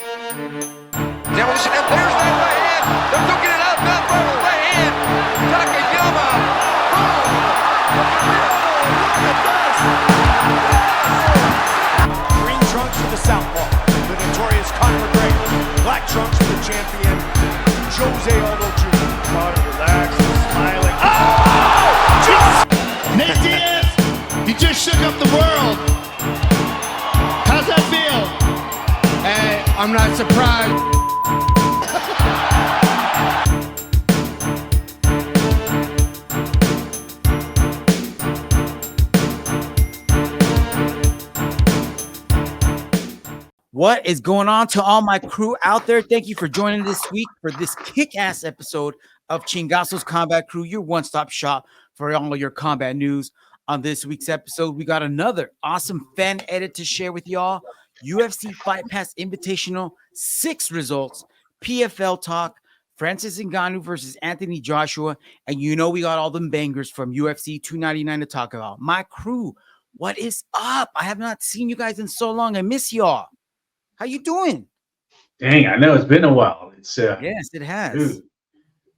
Demolition, and there's that right hand. They're cooking it out. Not by the right hand. Takayama. Green trunks for the southpaw, the notorious Conor McGregor. Black trunks for the champion, Jose Aldo Jr. Conor relaxed, smiling. Oh! Nate Diaz, you just shook up the world. How's that feel? Hey, I'm not surprised. What is going on to all my crew out there? Thank you for joining this week for this kick-ass episode of Chingasos Combat Crew, your one-stop shop for all your combat news. On this week's episode, we got another awesome fan edit to share with y'all. UFC Fight Pass Invitational, 6 results, PFL talk, Francis Ngannou versus Anthony Joshua, and you know we got all them bangers from UFC 299 to talk about. My crew, what is up? I have not seen you guys in so long. I miss y'all. How you doing? Dang, I know it's been a while. It's yes, it has. Dude,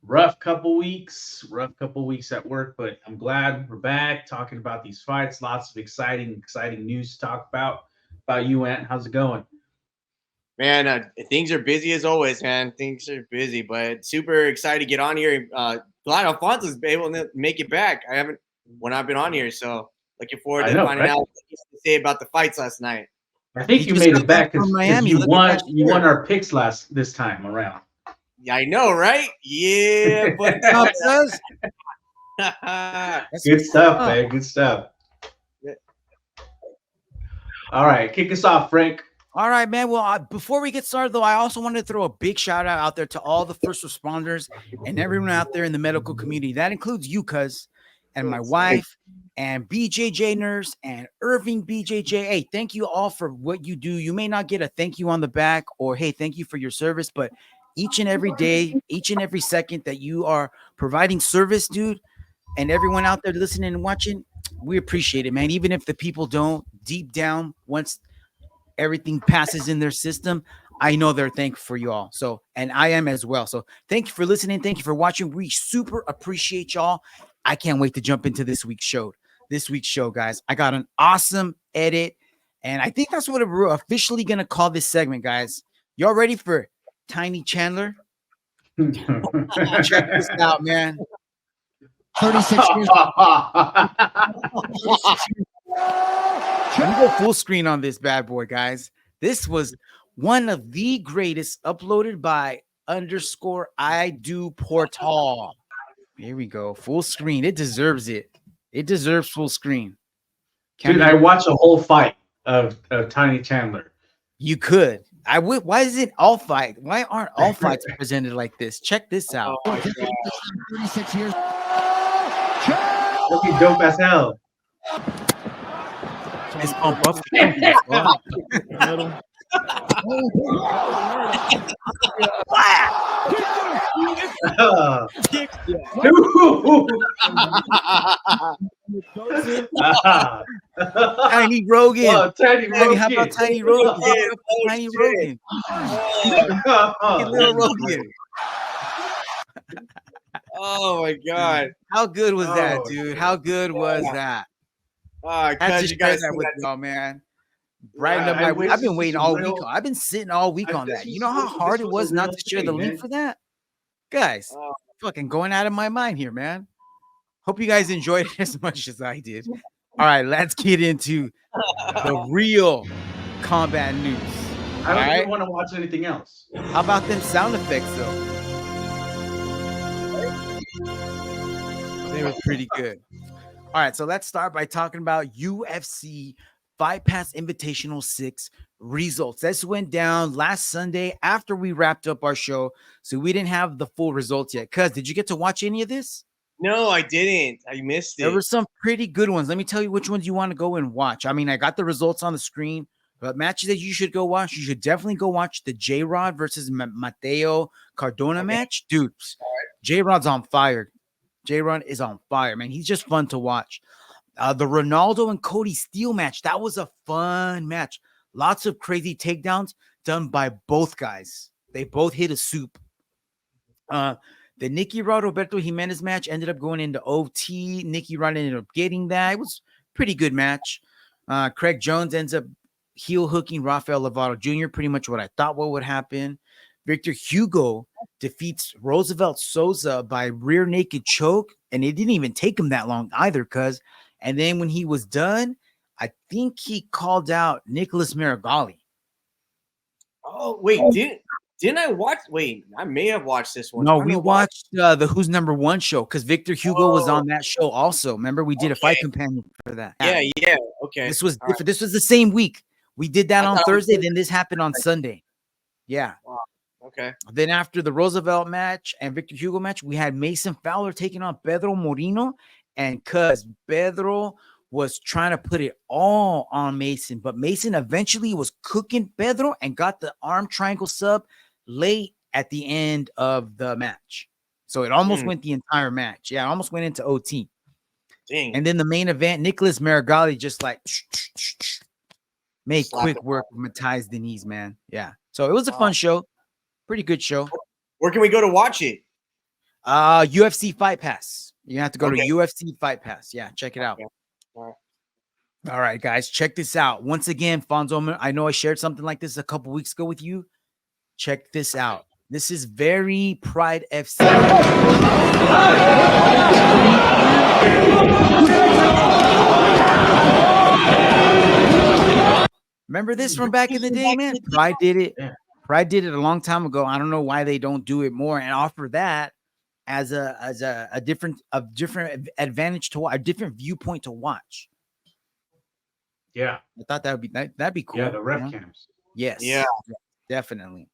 rough couple weeks at work, but I'm glad we're back talking about these fights. Lots of exciting news to talk about you, Ant. How's it going? Man, things are busy as always, man. Things are busy, but super excited to get on here. Glad Alfonso's been able to make it back. I haven't when I've been on here, so looking forward to finding out what he has to say about the fights last night. I think you made it back because you won our picks this time around. Yeah, I know, right? Yeah, but good stuff, man. Good stuff. All right, kick us off, Frank. All right, man. Well, before we get started, though, I also wanted to throw a big shout out there to all the first responders and everyone out there in the medical community. That includes you, cuz, and my wife, and BJJ Nurse, and Irving BJJ. Hey, thank you all for what you do. You may not get a thank you on the back or, hey, thank you for your service, but each and every day, each and every second that you are providing service, dude, and everyone out there listening and watching, we appreciate it, man. Even if the people don't, deep down, once everything passes in their system, I know they're thankful for you all. So, and I am as well. So thank you for listening. Thank you for watching. We super appreciate y'all. I can't wait to jump into this week's show. Guys, I got an awesome edit, and I think that's what we're officially going to call this segment, guys. Y'all ready for Tiny Chandler? Check this out, man. 36 years. Let me go full screen on this bad boy, guys. This was one of the greatest uploaded by _I do Portal. Here we go. Full screen. It deserves it. It deserves full screen. Dude, I watched a whole fight of Tiny Chandler. You could. I would. Why is it all fight? Why aren't all fights presented like this? Check this out. 36 years. Looking dope as hell. Fist pump up. Tiny Rogan. Oh, Tiny Rogan. How about Tiny Rogan? Tiny Rogan. Little Rogan. Oh my God! How good was that, dude? How good was that? I had to share that with y'all, man. Brighten up my week. I've been waiting all week. I've been sitting all week on that. You know how hard it was not to share the link for that? Guys, fucking going out of my mind here, man. Hope you guys enjoyed it as much as I did. All right, let's get into the real combat news. I don't even want to watch anything else. How about them sound effects, though? They were pretty good. All right, so let's start by talking about UFC Fight Pass Invitational 6 results. This went down last Sunday after we wrapped up our show, so we didn't have the full results yet. Cuz, did you get to watch any of this? No, I didn't. I missed it. There were some pretty good ones. Let me tell you which ones you want to go and watch. I mean, I got the results on the screen, but matches that you should go watch, you should definitely go watch the J-Rod versus Mateo Cardona match. Dude, J-Rod's on fire. J-Rod is on fire, man. He's just fun to watch. The Ronaldo and Cody Steele match, that was a fun match. Lots of crazy takedowns. done by both guys. They both hit a soup. The Nicky Rod Roberto Jimenez match ended up going into OT. Nicky Rod ended up getting that. It was a pretty good match. Craig Jones ends up heel hooking Rafael Lovato Jr. Pretty much what I thought what would happen. Victor Hugo defeats Roosevelt Souza by rear naked choke, and it didn't even take him that long either, and then when he was done, I think he called out Nicholas Marigali. Oh, wait, didn't I watch? Wait, I may have watched this one. No, we watched the Who's Number One show because Victor Hugo was on that show also. Remember, we did a fight companion for that. Yeah. Okay. This was different. This was the same week. We did that on Thursday. Then this happened on Sunday. Yeah. Wow. Okay. Then after the Roosevelt match and Victor Hugo match, we had Mason Fowler taking on Pedro Moreno, and because Pedro was trying to put it all on Mason, but Mason eventually was cooking Pedro and got the arm triangle sub late at the end of the match. So it almost went the entire match. Yeah, it almost went into OT. Dang. And then the main event, Nicholas Marigali just like made quick work with Matthias Denis, man. Yeah. So it was a fun show. Pretty good show. Where can we go to watch it? UFC Fight Pass. You have to go to UFC Fight Pass. Yeah, check it out. All right, guys, check this out. Once again, Fonzo, I know I shared something like this a couple weeks ago with you. Check this out. This is very Pride FC. Remember this from back in the day, man? Pride did it. Pride did it a long time ago. I don't know why they don't do it more and offer that as a different advantage to watch, a different viewpoint to watch. Yeah, I thought that'd be cool. Yeah, the ref cams. Yes. Yeah, definitely.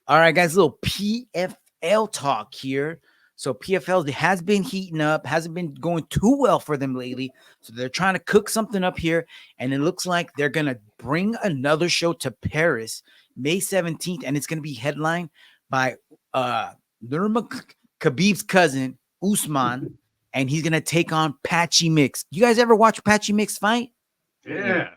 All right, guys, a little PFL talk here. So PFL has been heating up, hasn't been going too well for them lately. So they're trying to cook something up here, and it looks like they're gonna bring another show to Paris May 17th, and it's gonna be headlined by Khabib's cousin Usman, and he's gonna take on Patchy Mix. You guys ever watch Patchy Mix fight? Yeah,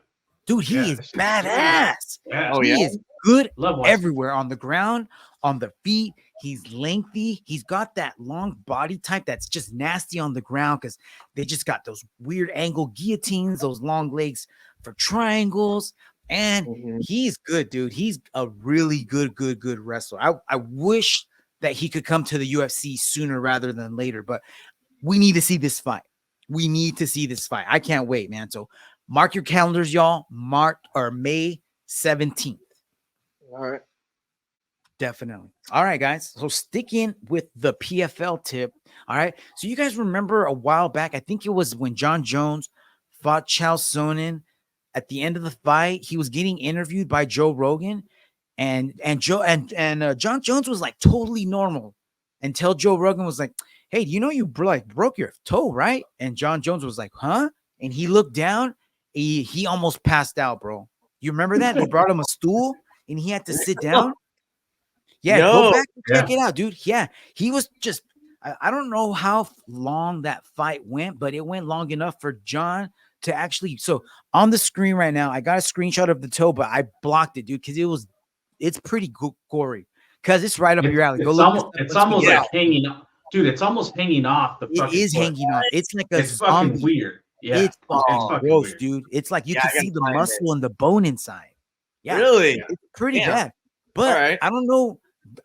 dude, he is badass. Yeah. Oh, he yeah? is good Love watching. everywhere, on the ground, on the feet. He's lengthy. He's got that long body type that's just nasty on the ground because they just got those weird angle guillotines, those long legs for triangles. And he's good, dude. He's a really good wrestler. I wish that he could come to the UFC sooner rather than later, but we need to see this fight. We need to see this fight. I can't wait, man. So mark your calendars, y'all. May 17th. All right. Definitely. All right, guys. So sticking with the PFL tip. All right. So you guys remember a while back, I think it was when John Jones fought Chael Sonnen. At the end of the fight, he was getting interviewed by Joe Rogan, and John Jones was like totally normal until Joe Rogan was like, "Hey, you know you broke your toe, right?" And John Jones was like, "Huh?" And he looked down. He almost passed out, bro. You remember that? They brought him a stool and he had to sit down. Yeah, go back and check it out, dude. Yeah, he was just, I don't know how long that fight went, but it went long enough for John to actually, so on the screen right now, I got a screenshot of the toe, but I blocked it, dude, because it's pretty gory, because it's right up your alley. Go look. It's almost like hanging off. Dude, it's almost hanging off the fucking It is foot. hanging off. It's like It's fucking weird. Yeah. It's fucking gross, weird. dude. It's like you Yeah, can I gotta see the find muscle and the bone inside. Yeah. Really? It's pretty Damn. bad. But All right. I don't know.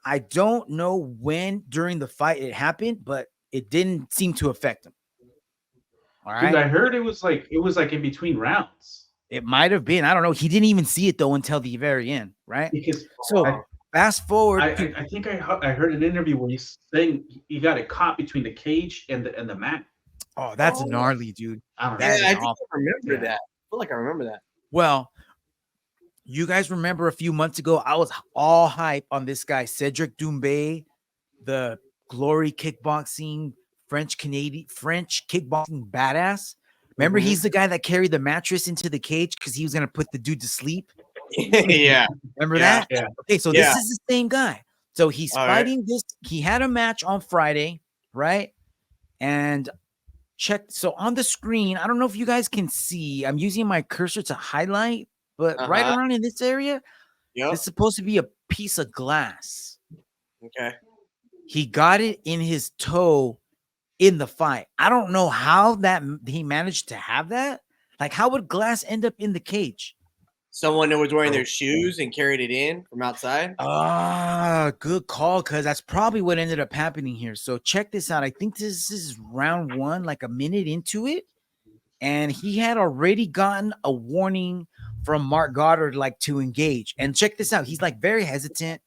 I don't know when during the fight it happened, but it didn't seem to affect him. All right. Dude, I heard it was like in between rounds. It might have been. I don't know. He didn't even see it though until the very end, right? Because So fast forward. I think I heard an interview where he's saying he got it caught between the cage and the mat. Oh, that's gnarly, dude. I don't know. Yeah, That is I think awful. I remember that. I feel like I remember that. Well, you guys remember a few months ago, I was all hype on this guy, Cedric Doumbé, the Glory Kickboxing French kickboxing badass. Remember, he's the guy that carried the mattress into the cage because he was going to put the dude to sleep. Yeah. Remember that? Yeah. Okay, so this is the same guy. So he's All right. fighting this. He had a match on Friday, right? And check. So on the screen, I don't know if you guys can see. I'm using my cursor to highlight, but right around in this area, Yep. It's supposed to be a piece of glass. Okay. He got it in his toe in the fight. I don't know how that he managed to have that. Like, how would glass end up in the cage? Someone that was wearing their shoes and carried it in from outside. Ah, good call, because that's probably what ended up happening here. So check this out. I think this is round 1, like a minute into it. And he had already gotten a warning from Mark Goddard, like, to engage. And check this out. He's like very hesitant,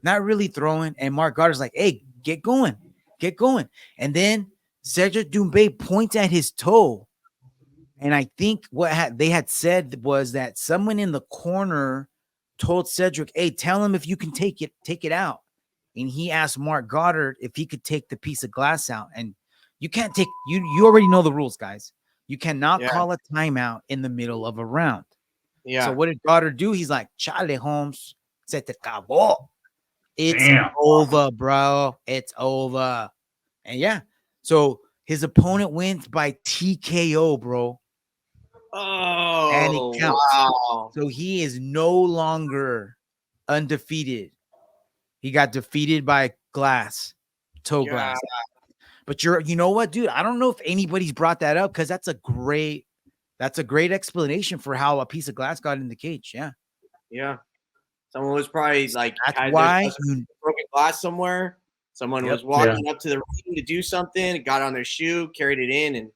not really throwing. And Mark Goddard's like, hey, get going. Get going. And then Cedric Doumbé points at his toe. And I think what they had said was that someone in the corner told Cedric, hey, tell him if you can take it out. And he asked Mark Goddard if he could take the piece of glass out. And you can't take, you already know the rules, guys. You cannot call a timeout in the middle of a round. Yeah. So what did Goddard do? He's like, Charlie Holmes, se te acabó. It's Damn. over, bro. It's over. And yeah, so his opponent wins by TKO, bro. Oh, And it counts. wow. So he is no longer undefeated. He got defeated by glass, toe glass. But you know what, dude? I don't know if anybody's brought that up, because that's a great explanation for how a piece of glass got in the cage. Yeah. Yeah. Someone was probably like, That's had why there's broken glass somewhere. Someone was walking up to the ring to do something, got on their shoe, carried it in, and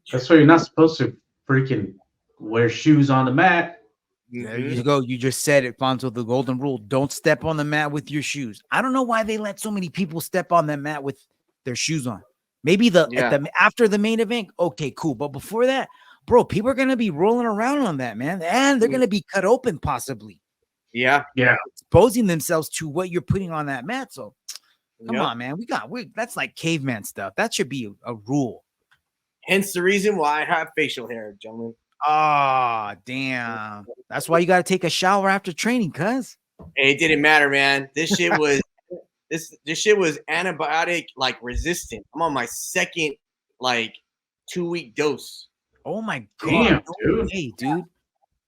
That's why you're not supposed to freaking wear shoes on the mat. there you go. You just said it, Fonzo. The golden rule: don't step on the mat with your shoes. I don't know why they let so many people step on that mat with their shoes on. Maybe after the main event, okay, cool. But before that, bro, people are gonna be rolling around on that, man, and they're gonna be cut open possibly. Yeah. Exposing themselves to what you're putting on that mat. So come on, man. That's like caveman stuff. That should be a rule. Hence the reason why I have facial hair, gentlemen. Oh, damn. That's why you got to take a shower after training, cuz. It didn't matter, man. This shit was this shit was antibiotic like resistant. I'm on my second like 2-week dose. Oh my god. Damn, dude. Hey, dude.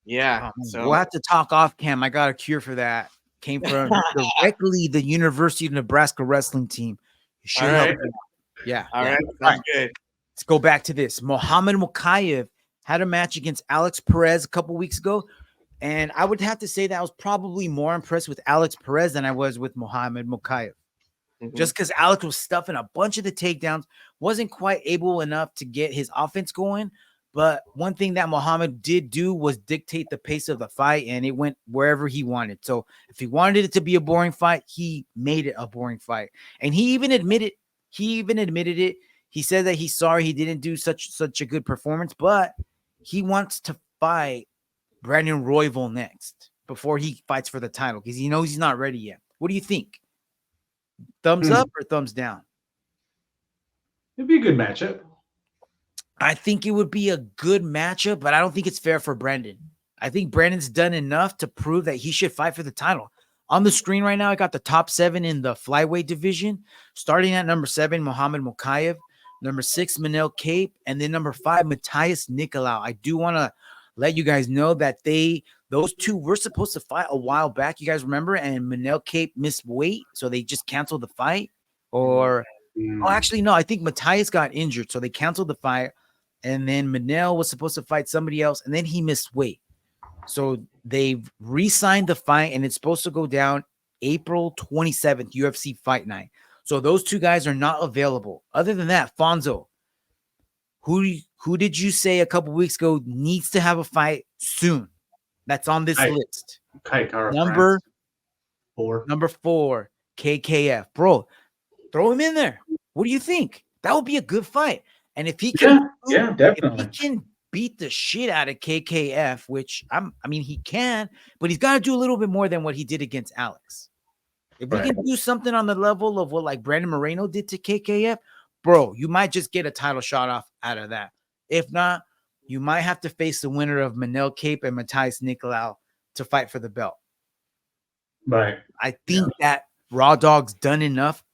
Yeah. So We'll have to talk off cam. I got a cure for that. Came from directly the University of Nebraska wrestling team. It should All help right. you. Yeah. all yeah. right, All right. sounds good. Let's go back to this. Muhammad Mokaev had a match against Alex Perez a couple weeks ago. And I would have to say that I was probably more impressed with Alex Perez than I was with Muhammad Mokaev. Mhm. Just because Alex was stuffing a bunch of the takedowns, wasn't quite able enough to get his offense going. But one thing that Muhammad did do was dictate the pace of the fight, and it went wherever he wanted. So if he wanted it to be a boring fight, he made it a boring fight. And he even admitted it. He said that he's sorry he didn't do such a good performance, but he wants to fight Brandon Royval next before he fights for the title, because he knows he's not ready yet. What do you think? Thumbs up or thumbs down? It'd be a good matchup. I think it would be a good matchup, but I don't think it's fair for Brandon. I think Brandon's done enough to prove that he should fight for the title. On the screen right now, I got the top 7 in the flyweight division. Starting at number 7, Muhammad Mokaev. Number 6, Manel Kape. And then number 5, Matthias Nicolau. I do want to let you guys know that those two were supposed to fight a while back. You guys remember? And Manel Kape missed weight, so they just canceled the fight. Oh, actually, no. I think Matthias got injured, so they canceled the fight. And then Manel was supposed to fight somebody else, and then he missed weight. So they've re-signed the fight, and it's supposed to go down April 27th, UFC Fight Night. So those two guys are not available. Other than that, Fonzo, who did you say a couple weeks ago needs to have a fight soon? That's on this list. Number 4, KKF. Bro, throw him in there. What do you think? That would be a good fight. And if he can, definitely. if he can beat the shit out of KKF, which he can, but he's got to do a little bit more than what he did against Alex. If he can do something on the level of what like Brandon Moreno did to KKF, bro, you might just get a title shot off out of that. If not, you might have to face the winner of Manel Kape and Matthias Nicolau to fight for the belt. Right. I think that Raw Dog's done enough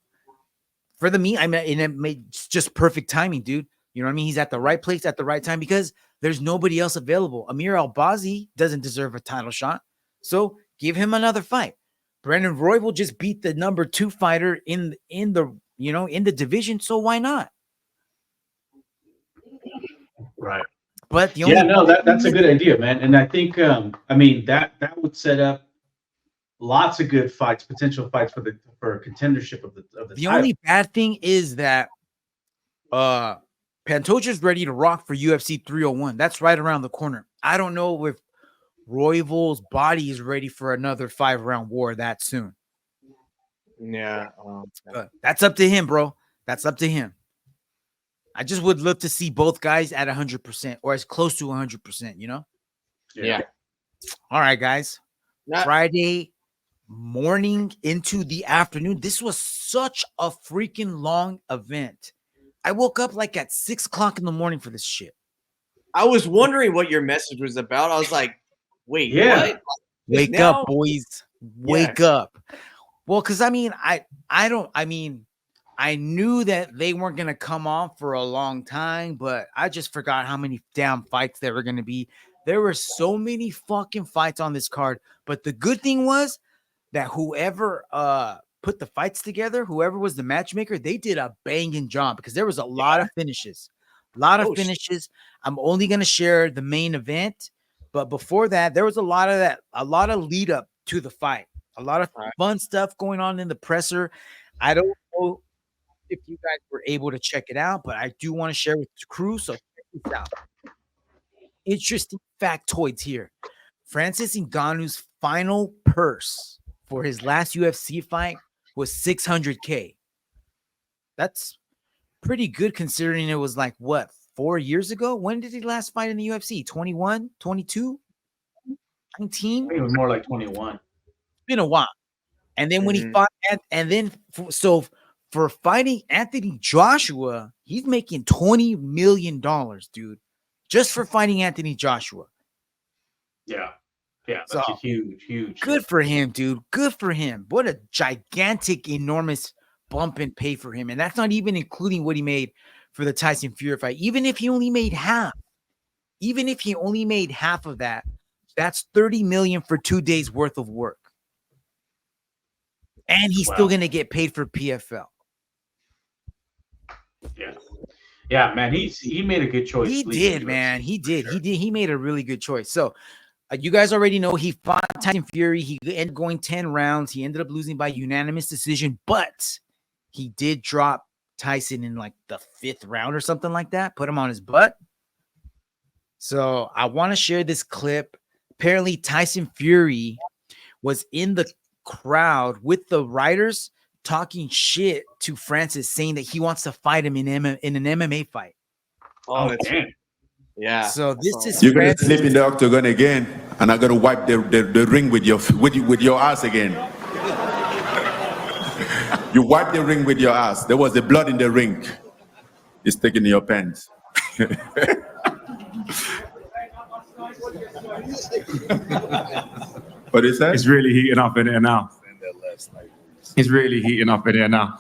for the meet. It's just perfect timing, dude. You know what I mean? He's at the right place at the right time because there's nobody else available. Amir Albazi doesn't deserve a title shot. So Give him another fight. Brandon Royval just beat the number 2 fighter in the division, so why not? Right. But the only that's a good idea, man. And I think that would set up lots of good fights, potential fights for contendership of the the only bad thing is that Pantoja's ready to rock for UFC 301. That's right around the corner. I don't know if Royval's body is ready for another 5-round war that soon. Yeah. But that's up to him, bro. That's up to him. I just would love to see both guys at 100% or as close to 100%, you know? Yeah. All right, guys. Friday morning into the afternoon. This was such a freaking long event. I woke up like at 6 o'clock in the morning for this shit. I was wondering what your message was about. I was like, wait, what? Wake up, boys. Wake up. Well, because I knew that they weren't going to come on for a long time, but I just forgot how many damn fights there were going to be. There were so many fucking fights on this card. But the good thing was that whoever put the fights together, whoever was the matchmaker, they did a banging job because there was a lot of finishes. I'm only going to share the main event. But before that, there was a lot of lead up to the fight. A lot of fun stuff going on in the presser. I don't know if you guys were able to check it out, but I do want to share with the crew. So check this out. Interesting factoids here. Francis Ngannou's final purse for his last UFC fight was $600K. That's pretty good considering it was like, 4 years ago? When did he last fight in the UFC? 21, 22, 19? I think it was more like 21. It's been a while. And then when he fought, for fighting Anthony Joshua, he's making $20 million, dude, just for fighting Anthony Joshua. Yeah. Yeah, that's a huge. Good for him, dude. Good for him. What a gigantic, enormous bump in pay for him. And that's not even including what he made for the Tyson Fury fight. Even if he only made half of that, that's $30 million for 2 days worth of work. And he's still going to get paid for PFL. Yeah, man. He made a good choice. He did, man. He did. Sure. He made a really good choice. So you guys already know he fought Tyson Fury. He ended up going 10 rounds. He ended up losing by unanimous decision, but he did drop Tyson in like the 5th round or something like that. Put him on his butt. So I want to share this clip. Apparently, Tyson Fury was in the crowd with the writers talking shit to Francis, saying that he wants to fight him in an MMA fight. Oh, that's yeah. So this is you're gonna sleep in the octagon again, and I'm gonna wipe the ring with your ass again. You wipe the ring with your ass. There was the blood in the ring. It's sticking in your pants. What is that? It's really heating up in here now. It's really heating up in here now.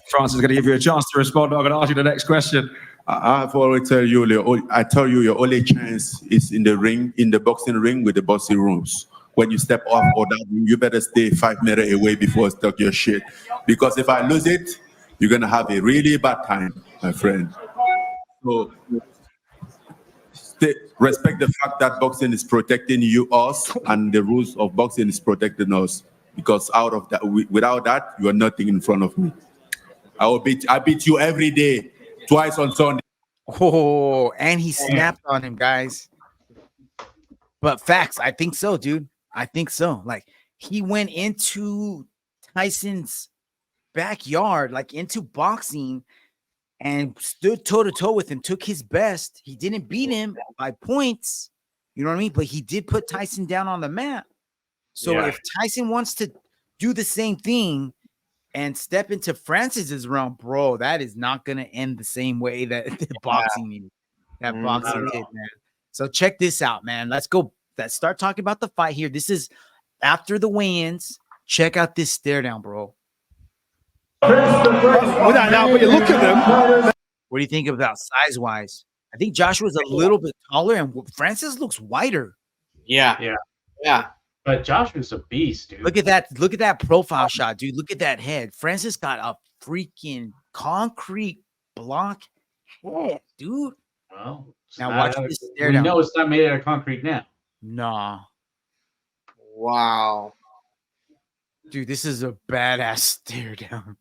Francis is going to give you a chance to respond. I'm going to ask you the next question. I've always tell you, your only chance is in the ring, in the boxing ring with the boxing rules. When you step off or down, you better stay 5 meters away before I start your shit. Because if I lose it, you're going to have a really bad time, my friend. So respect the fact that boxing is protecting us, and the rules of boxing is protecting us. Because out of that, without that, you are nothing in front of me. I beat you every day, twice on Sunday. Oh, and he snapped on him, guys. But facts, I think so, dude. I think so. Like, he went into Tyson's backyard, like into boxing, and stood toe-to-toe with him, took his best. He didn't beat him by points, you know what I mean? But he did put Tyson down on the mat. So if Tyson wants to do the same thing and step into Francis's realm, bro, that is not going to end the same way that the boxing boxing did, man. So check this out, man. Let's start talking about the fight here. This is after the weigh-ins. Check out this stare down, bro. Without doubt, but you look at them. What do you think about size-wise? I think Joshua's a little bit taller, and Francis looks wider. Yeah. But Joshua's a beast, dude. Look at that! Look at that profile shot, dude. Look at that head. Francis got a freaking concrete block head, dude. Well, Now watch this stare we down. know it's not made out of concrete now. Nah, Wow. dude, this is a badass stare down.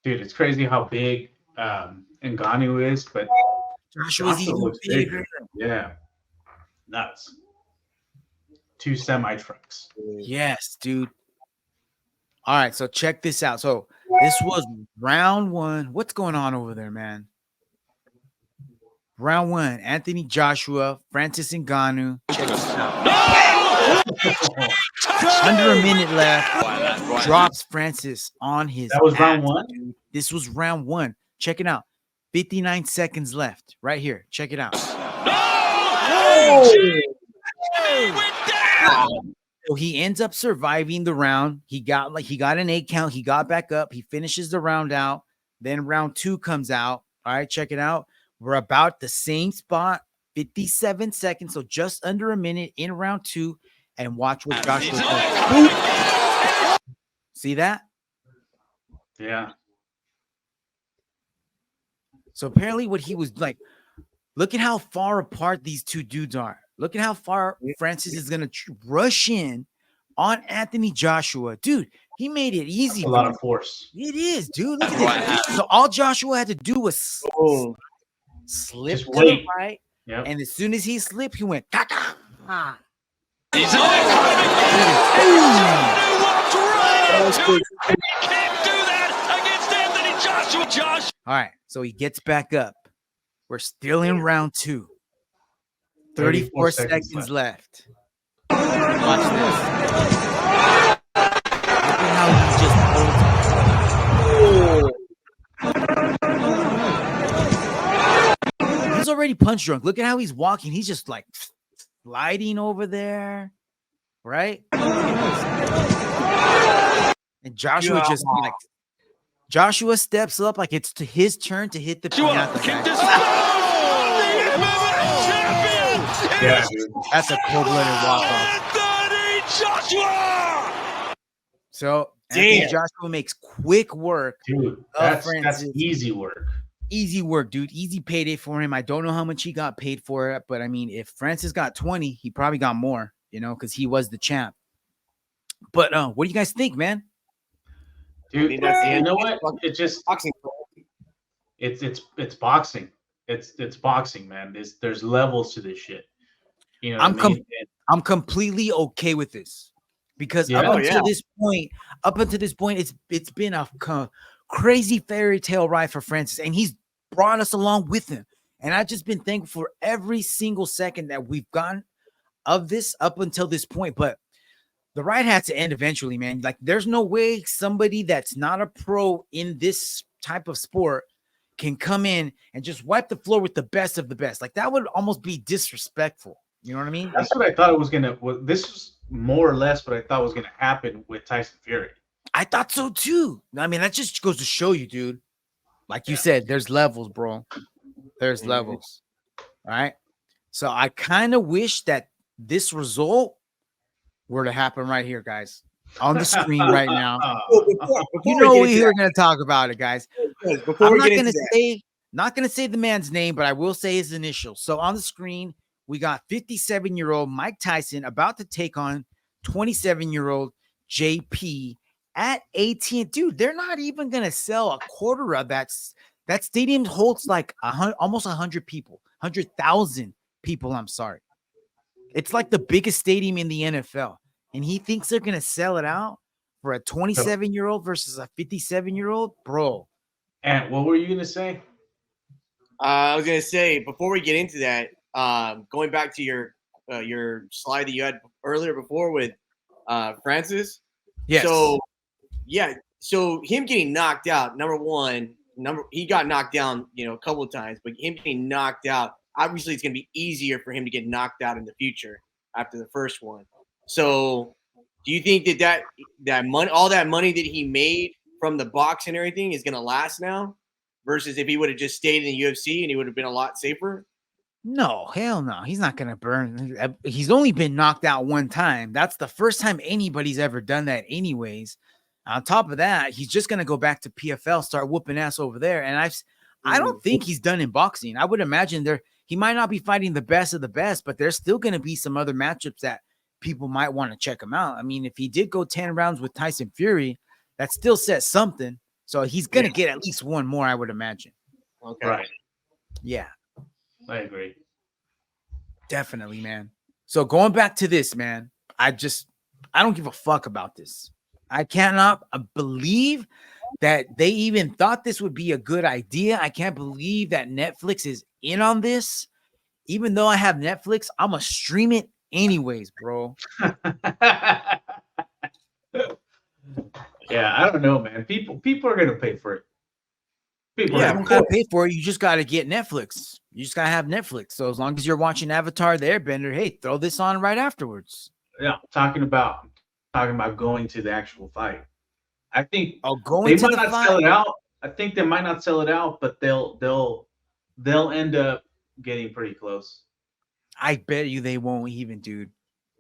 Dude, it's crazy how big Ngannou is, but Joshua's Joshua even looks bigger. Yeah. Nuts. 2 semi-trucks. Yes, dude. All right, so check this out. So this was round 1. What's going on over there, man? Round 1, Anthony Joshua, Francis Ngannou. Check this out. Under a minute left. Drops Francis on his That was round ass, 1? dude. This was round 1. Check it out. 59 seconds left. Right here. Check it out. So he ends up surviving the round. He got an 8 count. He got back up. He finishes the round out. Then round 2 comes out. All right, check it out. We're about the same spot, 57 seconds. So just under a minute in round 2. And watch what Joshua does. See that? Yeah. So apparently what he was like, look at how far apart these two dudes are. Look at how far Francis is going to rush in on Anthony Joshua. Dude, he made it easy. A lot of force. It is, dude. Look at this. So all Joshua had to do was slip Just to wait. the right. Yep. And as soon as he slipped, he went, "Kaka." All right, so he gets back up. We're still in round 2. 34 seconds left. Watch this. Look at how he just holds. He's already punch drunk. Look at how he's walking. He's just like sliding over there, right? And Joshua just like Joshua steps up like it's to his turn to hit the piñata. Yeah, dude. That's a cold-blooded walk-off. So Anthony Joshua makes quick work. Dude, of that's easy work. Easy work, dude. Easy payday for him. I don't know how much he got paid for it, but I mean, if Francis got 20, he probably got more, because he was the champ. But what do you guys think, man? Dude, you know what? It's just boxing. It's boxing. It's boxing, man. There's levels to this shit. You know, I'm completely okay with this because up until this point, it's been a crazy fairy tale ride for Francis, and he's brought us along with him. And I've just been thankful for every single second that we've gotten of this up until this point. But the ride had to end eventually, man. Like, there's no way somebody that's not a pro in this type of sport can come in and just wipe the floor with the best of the best. Like, that would almost be disrespectful. You know what I mean? That's what I thought it was gonna. This was more or less what I thought was gonna happen with Tyson Fury. I thought so too. I mean, that just goes to show you, dude. Like you said, there's levels, bro. There's levels. All right. So I kind of wish that this result were to happen right here, guys, on the screen right now. You know we are going to talk about it, guys. I'm not going to say the man's name, but I will say his initials. So on the screen, we got 57-year-old Mike Tyson about to take on 27-year-old JP at 18. Dude, they're not even going to sell a quarter of that. That stadium holds like almost 100 people, 100,000 people. I'm sorry. It's like the biggest stadium in the NFL. And he thinks they're going to sell it out for a 27-year-old versus a 57-year-old? Bro. And what were you going to say? I was going to say, before we get into that, going back to your slide that you had earlier before with Francis. Yes. So him getting knocked out, he got knocked down, a couple of times, but him getting knocked out, obviously it's going to be easier for him to get knocked out in the future after the first one. So Do you think that money, all that money that he made from the box and everything, is gonna last now, versus if he would have just stayed in the UFC and he would have been a lot safer? No, hell no. He's not gonna burn. He's only been knocked out one time. That's the first time anybody's ever done that, anyways. On top of that, he's just gonna go back to PFL, start whooping ass over there. And I don't think he's done in boxing. I would imagine he might not be fighting the best of the best, but there's still gonna be some other matchups that people might want to check him out. I mean, if he did go 10 rounds with Tyson Fury, that still says something. So he's gonna get at least one more, I would imagine. Okay. Right. Yeah. I agree. Definitely, man. So going back to this, man, I don't give a fuck about this. I cannot believe that they even thought this would be a good idea. I can't believe that Netflix is in on this. Even though I have Netflix, I'm gonna stream it anyways, bro. Yeah, I don't know, man. People are gonna pay for it. People You are don't gonna gotta pay for it. You just gotta get Netflix. You just gotta have Netflix. So as long as you're watching Avatar the Airbender, hey, throw this on right afterwards. Yeah, talking about going to the actual fight. I think Going they to might the not sell fight. it out. I think they might not sell it out, but they'll end up getting pretty close. I bet you they won't even, dude.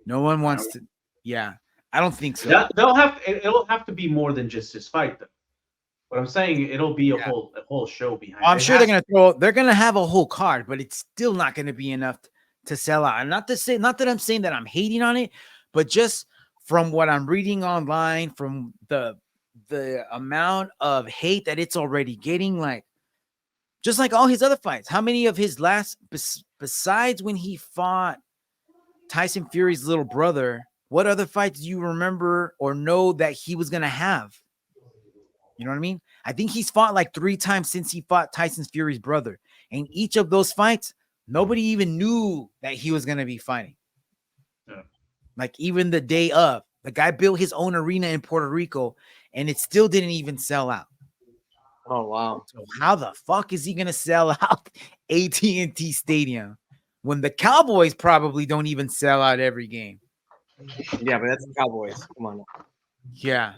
No one wants to. Yeah, I don't think so. It'll have to be more than just his fight, though. What I'm saying, it'll be a whole show behind. I'm sure they're gonna have a whole card, but it's still not gonna be enough to sell out. And not that I'm saying that I'm hating on it, but just from what I'm reading online, from the amount of hate that it's already getting, like just like all his other fights. How many of his last, besides when he fought Tyson Fury's little brother, what other fights do you remember or know that he was gonna have? You know what I mean? I think he's fought like 3 times since he fought Tyson Fury's brother. And each of those fights, nobody even knew that he was going to be fighting. Yeah. Like even the day of, the guy built his own arena in Puerto Rico and it still didn't even sell out. Oh, wow. So how the fuck is he going to sell out AT&T Stadium when the Cowboys probably don't even sell out every game? Yeah, but that's the Cowboys. Come on. Yeah.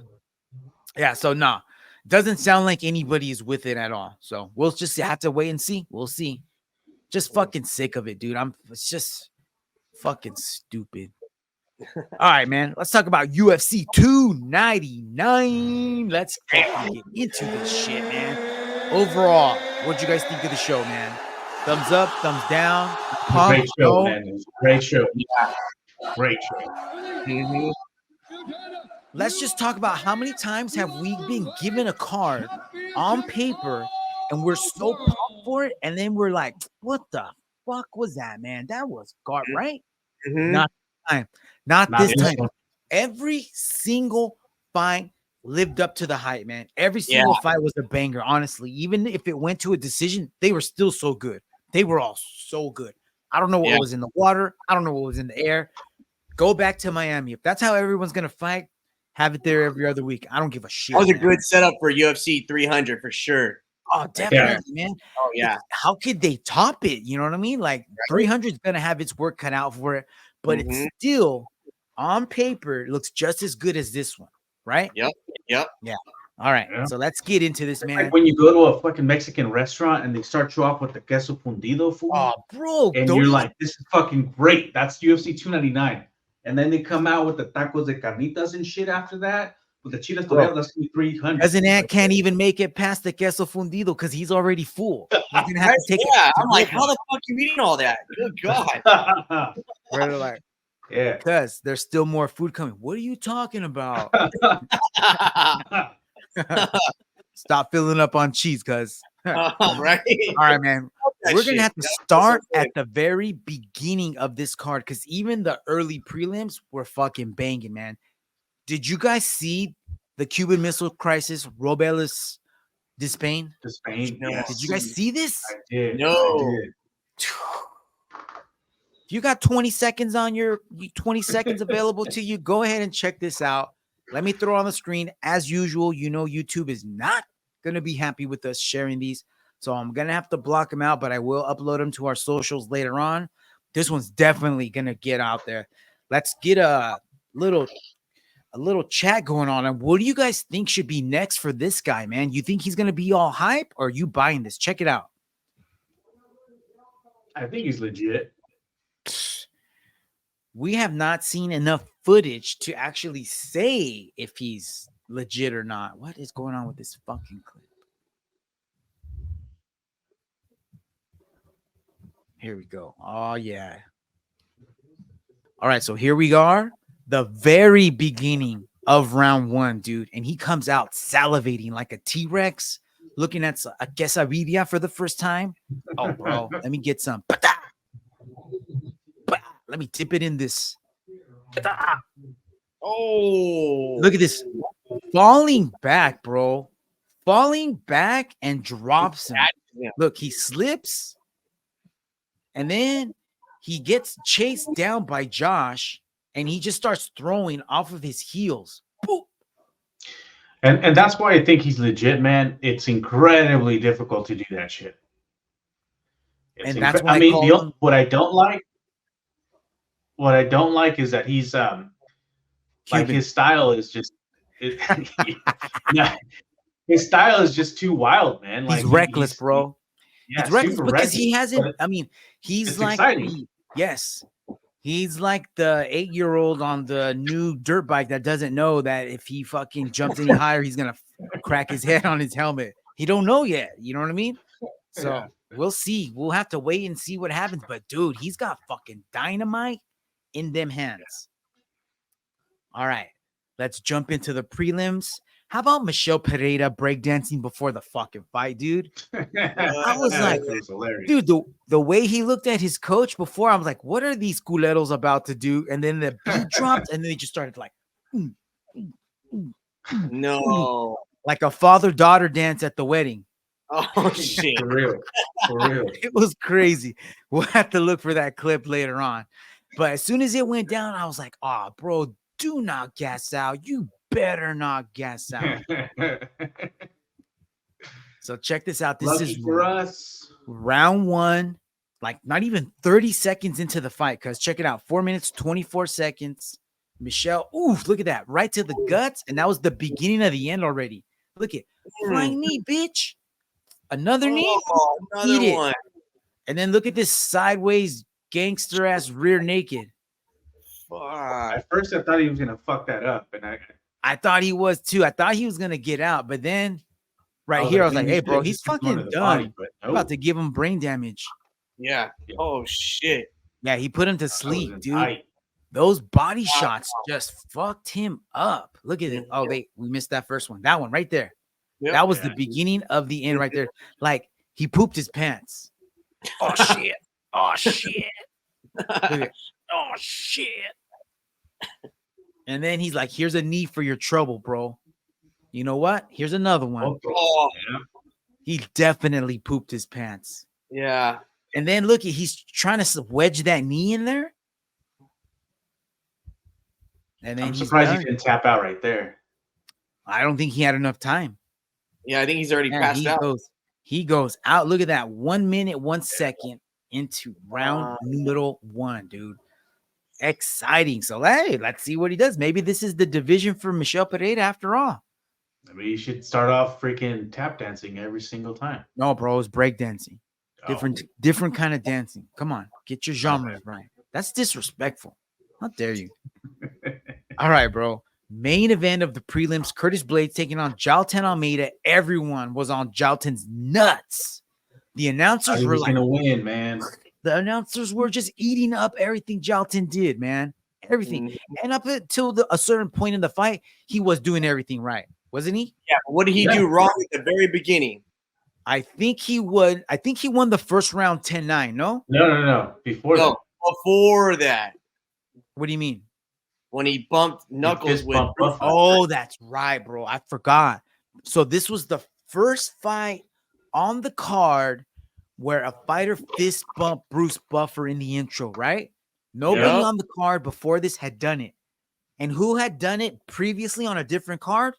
Yeah, so no. Doesn't sound like anybody is with it at all. So we'll just have to wait and see. We'll see. Just fucking sick of it, dude. It's just fucking stupid. All right, man. Let's talk about UFC 299. Let's get into this shit, man. Overall, what'd you guys think of the show, man? Thumbs up, thumbs down. Great show, man. Great show. Yeah. Great show. Mm-hmm. Let's just talk about how many times have we been given a card on paper and we're so pumped for it, and then we're like, what the fuck was that, man? That was garbage, right? Mm-hmm. Not this time. Not this time. Every single fight lived up to the hype, man. Every single fight was a banger, honestly. Even if it went to a decision, they were still so good. They were all so good. I don't know what was in the water. I don't know what was in the air. Go back to Miami. If that's how everyone's going to fight, have it there every other week. I don't give a shit. That was a good setup for UFC 300 for sure. Oh, definitely, man. Oh, yeah. How could they top it? You know what I mean? Like 300 is going to have its work cut out for it, but it's still on paper, it looks just as good as this one, right? Yep. Yeah. All right. Yeah. So let's get into this, man. Like when you go to a fucking Mexican restaurant and they start you off with the queso fundido food. Oh, bro. And you're like, this is fucking great. That's UFC 299. And then they come out with the tacos de carnitas and shit after that. With the chiles toreadas, that's going to be 300. Cousin Ant can't even make it past the queso fundido because he's already full. He's gonna have to take I'm like, how the fuck you eating all that? Good God. They're like, because there's still more food coming. What are you talking about? Stop filling up on cheese, cuz. Right. All right, man. We're going to have to start at the very beginning of this card because even the early prelims were fucking banging, man. Did you guys see the Cuban Missile Crisis, Robelis, Despaigne? Despaigne, Did you guys see this? I did. No. I did. If you got 20 seconds on your 20 seconds available to you, go ahead and check this out. Let me throw on the screen. As usual, you know YouTube is not going to be happy with us sharing these. So I'm going to have to block them out, but I will upload them to our socials later on. This one's definitely going to get out there. Let's get a little a little chat going on. And what do you guys think should be next for this guy, man? You think he's going to be all hype, or are you buying this? Check it out. I think he's legit. We have not seen enough footage to actually say if he's legit or not. What is going on with this fucking clip? Here we go. Oh, yeah. All right, so here we are. The very beginning of round one, dude. And he comes out salivating like a T-Rex, looking at a quesadilla for the first time. Oh, bro, let me get some. Let me dip it in this. Oh, Look at this. Falling back, bro. Falling back and drops him. Yeah. Look, he slips. And then he gets chased down by Josh. And he just starts throwing off of his heels. Boop. And that's why I think he's legit, man. It's incredibly difficult to do that shit. And that's why I mean, call him- what I don't like is that he's like Cuban. his style is just yeah, his style is just too wild, man. Like He's reckless, bro. Yeah, He's reckless super because he reckless, hasn't. but I mean, he's it's like exciting. yes, he's like the 8-year-old on the new dirt bike that doesn't know that if he fucking jumps any higher, he's gonna crack his head on his helmet. He don't know yet. You know what I mean? So Yeah. we'll see. We'll have to wait and see what happens. But dude, he's got fucking dynamite in them hands. All right, let's jump into the prelims. How about Michel Pereira breakdancing before the fucking fight, dude? I was like, It was hilarious. dude, the way he looked at his coach before, I was like, what are these culeros about to do? And then the beat dropped, and then they just started like, no. like a father-daughter dance at the wedding. Oh shit. For real. For real. It was crazy. We'll have to look for that clip later on. But as soon as it went down, I was like, oh, bro, do not gas out. You better not gas out. So check this out. This Lucky is for us. round one, like not even 30 seconds into the fight. Because check it out, 4 minutes, 24 seconds. Michel, oof, look at that. Right to the guts. And that was the beginning of the end already. Look at flying knee, bitch. Another knee. Oh, another Eat it. one. And then look at this sideways gangster ass rear naked. Fuck. At first, I thought he was gonna fuck that up, and I thought he was too. I thought he was gonna get out, but then right here, I was like, hey, bro, he's fucking done. I'm about to give him brain damage. Yeah. Oh shit. Yeah, he put him to sleep, dude. Those body shots just fucked him up. Look at it. Oh, wait, we missed that first one. That one right there. Yep. That was the beginning of the end right there. Like he pooped his pants. Oh shit. Oh shit. Look at, oh shit. And then he's like, here's a knee for your trouble, bro. You know what? Here's another one. Oh, He definitely pooped his pants. yeah. And then look, he's trying to wedge that knee in there. And then I'm he's surprised done. he didn't tap out right there. I don't think he had enough time. Yeah, I think he's already Man, passed out. he goes out. Look at that. 1 minute, 1 second into round numero one, dude. Exciting. So, hey, let's see what he does. Maybe this is the division for Michel Pereira after all. I mean, you should start off freaking tap dancing every single time. No, bro, it's breakdancing. Oh. Different kind of dancing. Come on, get your genres right. That's disrespectful. How dare you? All right, bro. Main event of the prelims, Curtis Blaydes taking on Jailton Almeida. Everyone was on Jailton's nuts. The announcers He were was like, gonna win, man. the announcers were just eating up everything Jailton did, man. Everything. Mhm. And up until a certain point in the fight, he was doing everything right, wasn't he? Yeah, but what did he do wrong at the very beginning? I think he won the first round 10-9, no? No. Before No, before that, What do you mean? when he bumped Knuckles fist with bump Buffalo. Oh, that's right, bro. I forgot. So this was the first fight on the card where a fighter fist bumped Bruce Buffer in the intro, right? Nobody Yeah. on the card before this had done it. And who had done it previously on a different card?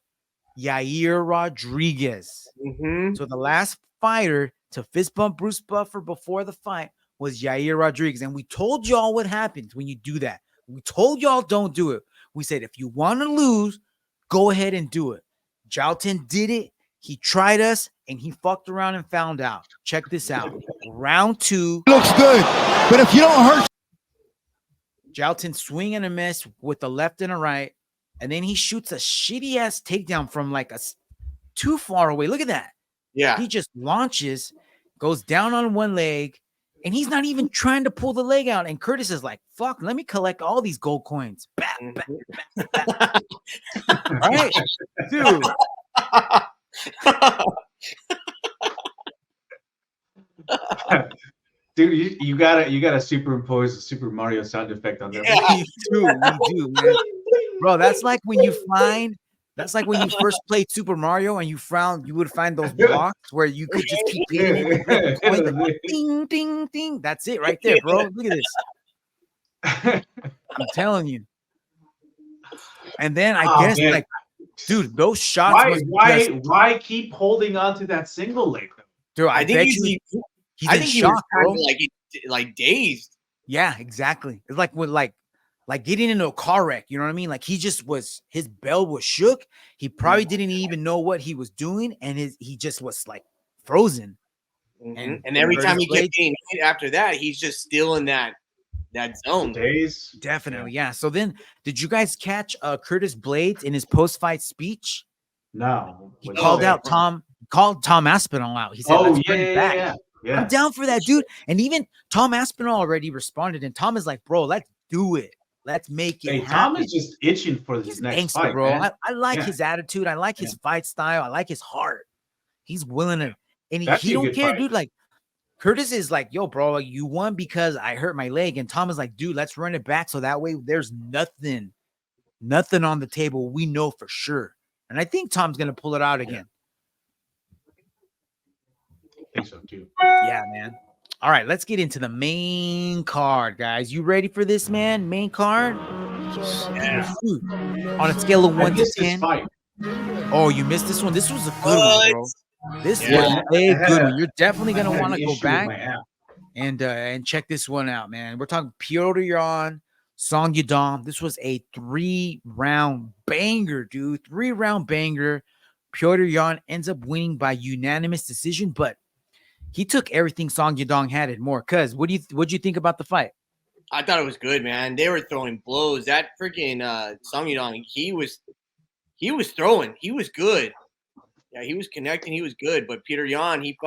Yair Rodriguez. Mhm. So the last fighter to fist bump Bruce Buffer before the fight was Yair Rodriguez. And we told y'all what happens when you do that. We told y'all don't do it. We said, if you want to lose, go ahead and do it. Jailton did it. He tried us, and he fucked around and found out. Check this out. Round 2. Looks good, but if you don't hurt, Jailton swing and a miss with a left and a right, and then he shoots a shitty-ass takedown from like too far away. Look at that. Yeah. He just launches, goes down on one leg, and he's not even trying to pull the leg out. And Curtis is like, fuck, let me collect all these gold coins. Bah, bah, bah, bah. All right, dude. Dude, you gotta superimpose a Super Mario sound effect on there. Yeah. We do, man. Bro, that's like when you first played Super Mario and you would find those blocks where you could just keep hitting it. Ding, ding, ding. That's it right there, bro. Look at this. I'm telling you. And then I guess, man. like, dude, those shots. Why keep holding on to that single leg? Dude, I think he's I in think he shock, was kind bro. of like dazed. Yeah, exactly. It's like with like getting into a car wreck. You know what I mean? Like his bell was shook. He probably didn't even know what he was doing, and he just was like frozen. And every time he kept getting hit after that, he's just still in that zone. Days. Definitely, yeah. So then, did you guys catch Curtis Blaydes in his post-fight speech? No. He called Tom Aspinall out. He said, "Let's bring it back." Yeah. I'm down for that, dude. And even Tom Aspinall already responded, and Tom is like, "Bro, let's do it. Let's make it Hey, happen." Tom is just itching for this next Gangster, fight, bro. man. I like Yeah. his attitude. I like his fight style. I like his heart. He's willing to, and That'd he be a don't good care, fight. dude. Like Curtis is like, "Yo, bro, like, you won because I hurt my leg," and Tom is like, "Dude, let's run it back so that way there's nothing on the table. We know for sure." And I think Tom's gonna pull it out again. I think so too. Yeah, man. All right, let's get into the main card, guys. You ready for this, man? Main card? Yeah. Dude, on a scale of I 1 to missed this 10. fight. Oh, you missed this one? This was a good one, bro. This was a good one. You're definitely going to want to go back and check this one out, man. We're talking Petr Yan, Song Yadong. This was a 3-round banger, dude. 3-round banger. Petr Yan ends up winning by unanimous decision, but he took everything Song Yadong had and more. Cuz, what'd you think about the fight? I thought it was good, man. They were throwing blows. That freaking Song Yadong, he was throwing. He was good. Yeah, he was connecting. He was good. But Petr Yan, he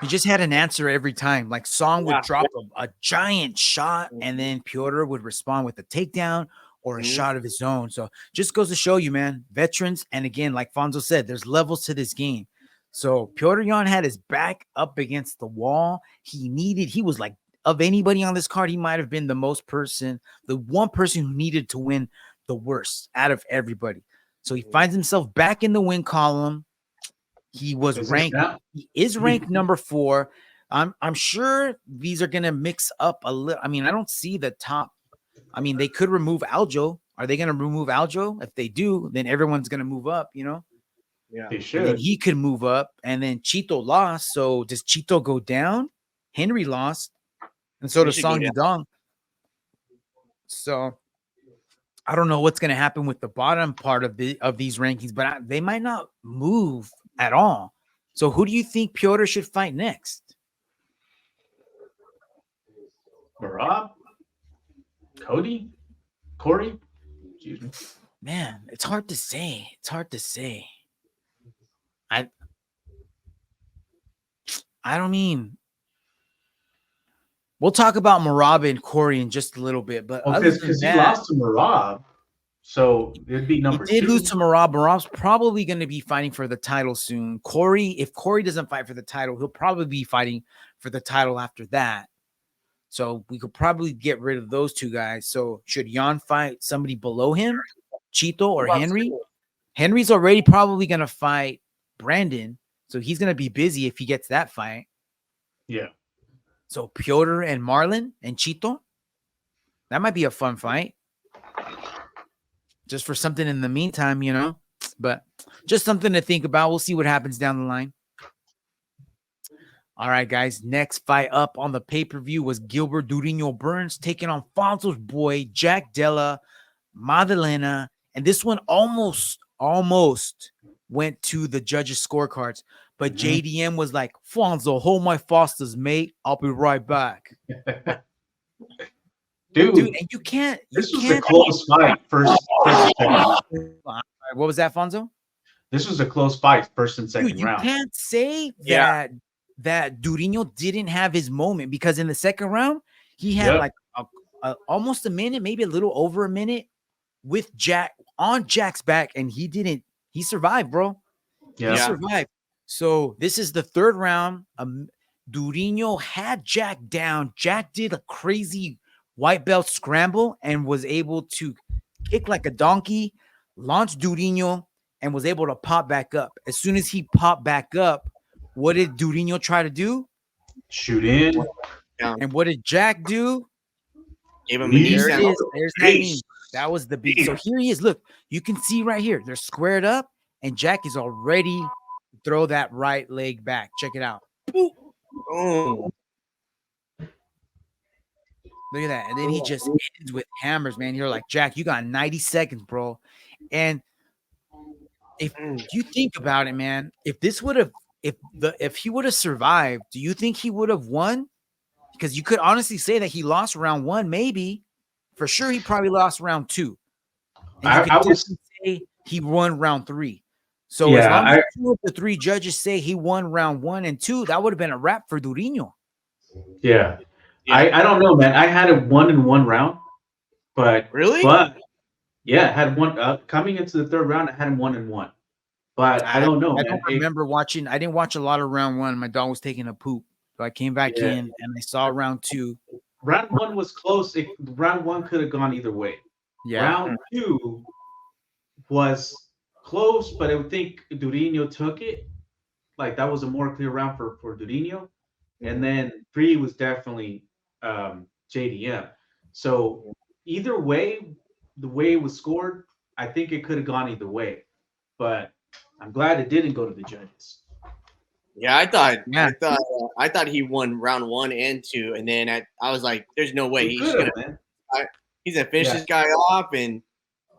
just had an answer every time. Like Song would drop a giant shot, and then Petr would respond with a takedown or a shot of his own. So just goes to show you, man, veterans. And again, like Fonzo said, there's levels to this game. So Petr Yan had his back up against the wall. He was like, of anybody on this card, he might have been the one person who needed to win the worst out of everybody. So he finds himself back in the win column. He is ranked number 4. I'm sure these are gonna mix up a little. I mean, I don't see the top. I mean, they could remove Aljo. Are they gonna remove Aljo? If they do, then everyone's gonna move up, you know? Yeah, they should. And then he could move up, and then Chito lost. So does Chito go down? Henry lost, and so does Song Yadong. So I don't know what's going to happen with the bottom part of these rankings, but they might not move at all. So who do you think Petr should fight next? Marab? Corey? Excuse me. Man, it's hard to say. I don't mean. We'll talk about Marab and Corey in just a little bit, but because he lost to Marab, so it'd be number 2. He did lose to Marab. Marab's probably going to be fighting for the title soon. If Corey doesn't fight for the title, he'll probably be fighting for the title after that. So we could probably get rid of those two guys. So should Yan fight somebody below him, Chito or Henry? Henry's already probably going to fight Brandon, so he's going to be busy if he gets that fight. Yeah. So Petr and Marlon and Chito, that might be a fun fight. Just for something in the meantime, you know. But just something to think about. We'll see what happens down the line. All right, guys. Next fight up on the pay-per-view was Gilbert Burns taking on Fonzo's boy, Jack Della. Madalena, and this one almost went to the judges' scorecards. But JDM was like, Fonzo, hold my fosters, mate. I'll be right back. Dude, And you can't. this was a close fight. First and second. What was that, Fonzo? This was a close fight, first and second Dude, you round. can't say that Durinho didn't have his moment, because in the second round he had like almost a minute, maybe a little over a minute with Jack on Jack's back, and he survived, bro. Yeah. He survived. So this is the third round. Durinho had Jack down. Jack did a crazy white belt scramble and was able to kick like a donkey, launch Durinho, and was able to pop back up. As soon as he popped back up, what did Durinho try to do? Shoot in. And what did Jack do? Gave him a knee. There's that knee. That was the beat. So here he is. Look, you can see right here. They're squared up, and Jack is already throw that right leg back. Check it out. Boop. Oh. Look at that. And then he just ends with hammers, man. You're like, Jack, you got 90 seconds, bro. And if you think about it, man, if he would have survived, do you think he would have won? Because you could honestly say that he lost round 1, maybe. For sure, he probably lost round 2. And you could say he won round 3. So as long as 2 of the 3 judges say he won round 1 and 2, that would have been a wrap for Durinho. Yeah. I don't know, man. I had a 1-1 round, but really, I had one coming into the third round. I had him 1-1, but I don't know. I don't remember watching. I didn't watch a lot of round 1. My dog was taking a poop, so I came back in and I saw round 2. Round 1 was close. Round 1 could have gone either way. Yeah. Round 2 was close, but I think Durinho took it. Like that was a more clear round for Durinho, and then 3 was definitely JDM. So either way, the way it was scored, I think it could have gone either way. But I'm glad it didn't go to the judges. Yeah, I thought he won round 1 and 2, and then I was like, "There's no way he's gonna finish this guy off," and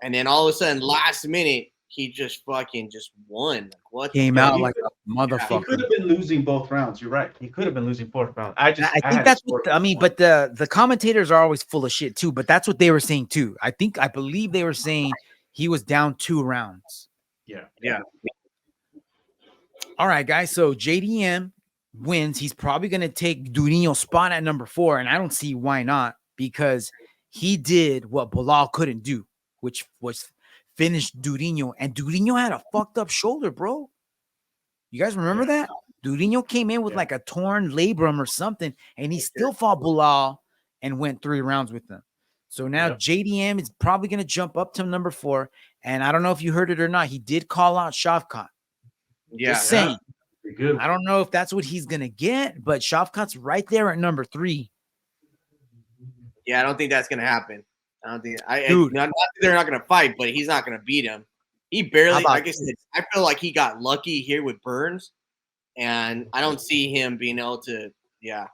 then all of a sudden, last minute, he just fucking won. Like, what came out like a motherfucker. He could have been losing both rounds. You're right. He could have been losing 4th round. I think that's what but the commentators are always full of shit too. But that's what they were saying too. I believe they were saying he was down 2 rounds. Yeah. All right, guys. So JDM wins. He's probably gonna take Durinho's spot at number 4, and I don't see why not, because he did what Bilal couldn't do, which was finished Durinho, and Durinho had a fucked up shoulder, bro. You guys remember that? Durinho came in with like a torn labrum or something, and he still fought Bilal and went 3 rounds with them. So now JDM is probably going to jump up to number 4, and I don't know if you heard it or not. He did call out Shavkat. Yeah, just saying. I don't know if that's what he's going to get, but Shavkat's right there at number 3. Yeah, I don't think that's going to happen. I don't think not they're not gonna fight, but he's not gonna beat him. He barely, like I said, I feel like he got lucky here with Burns, and I don't see him being able to. Yeah.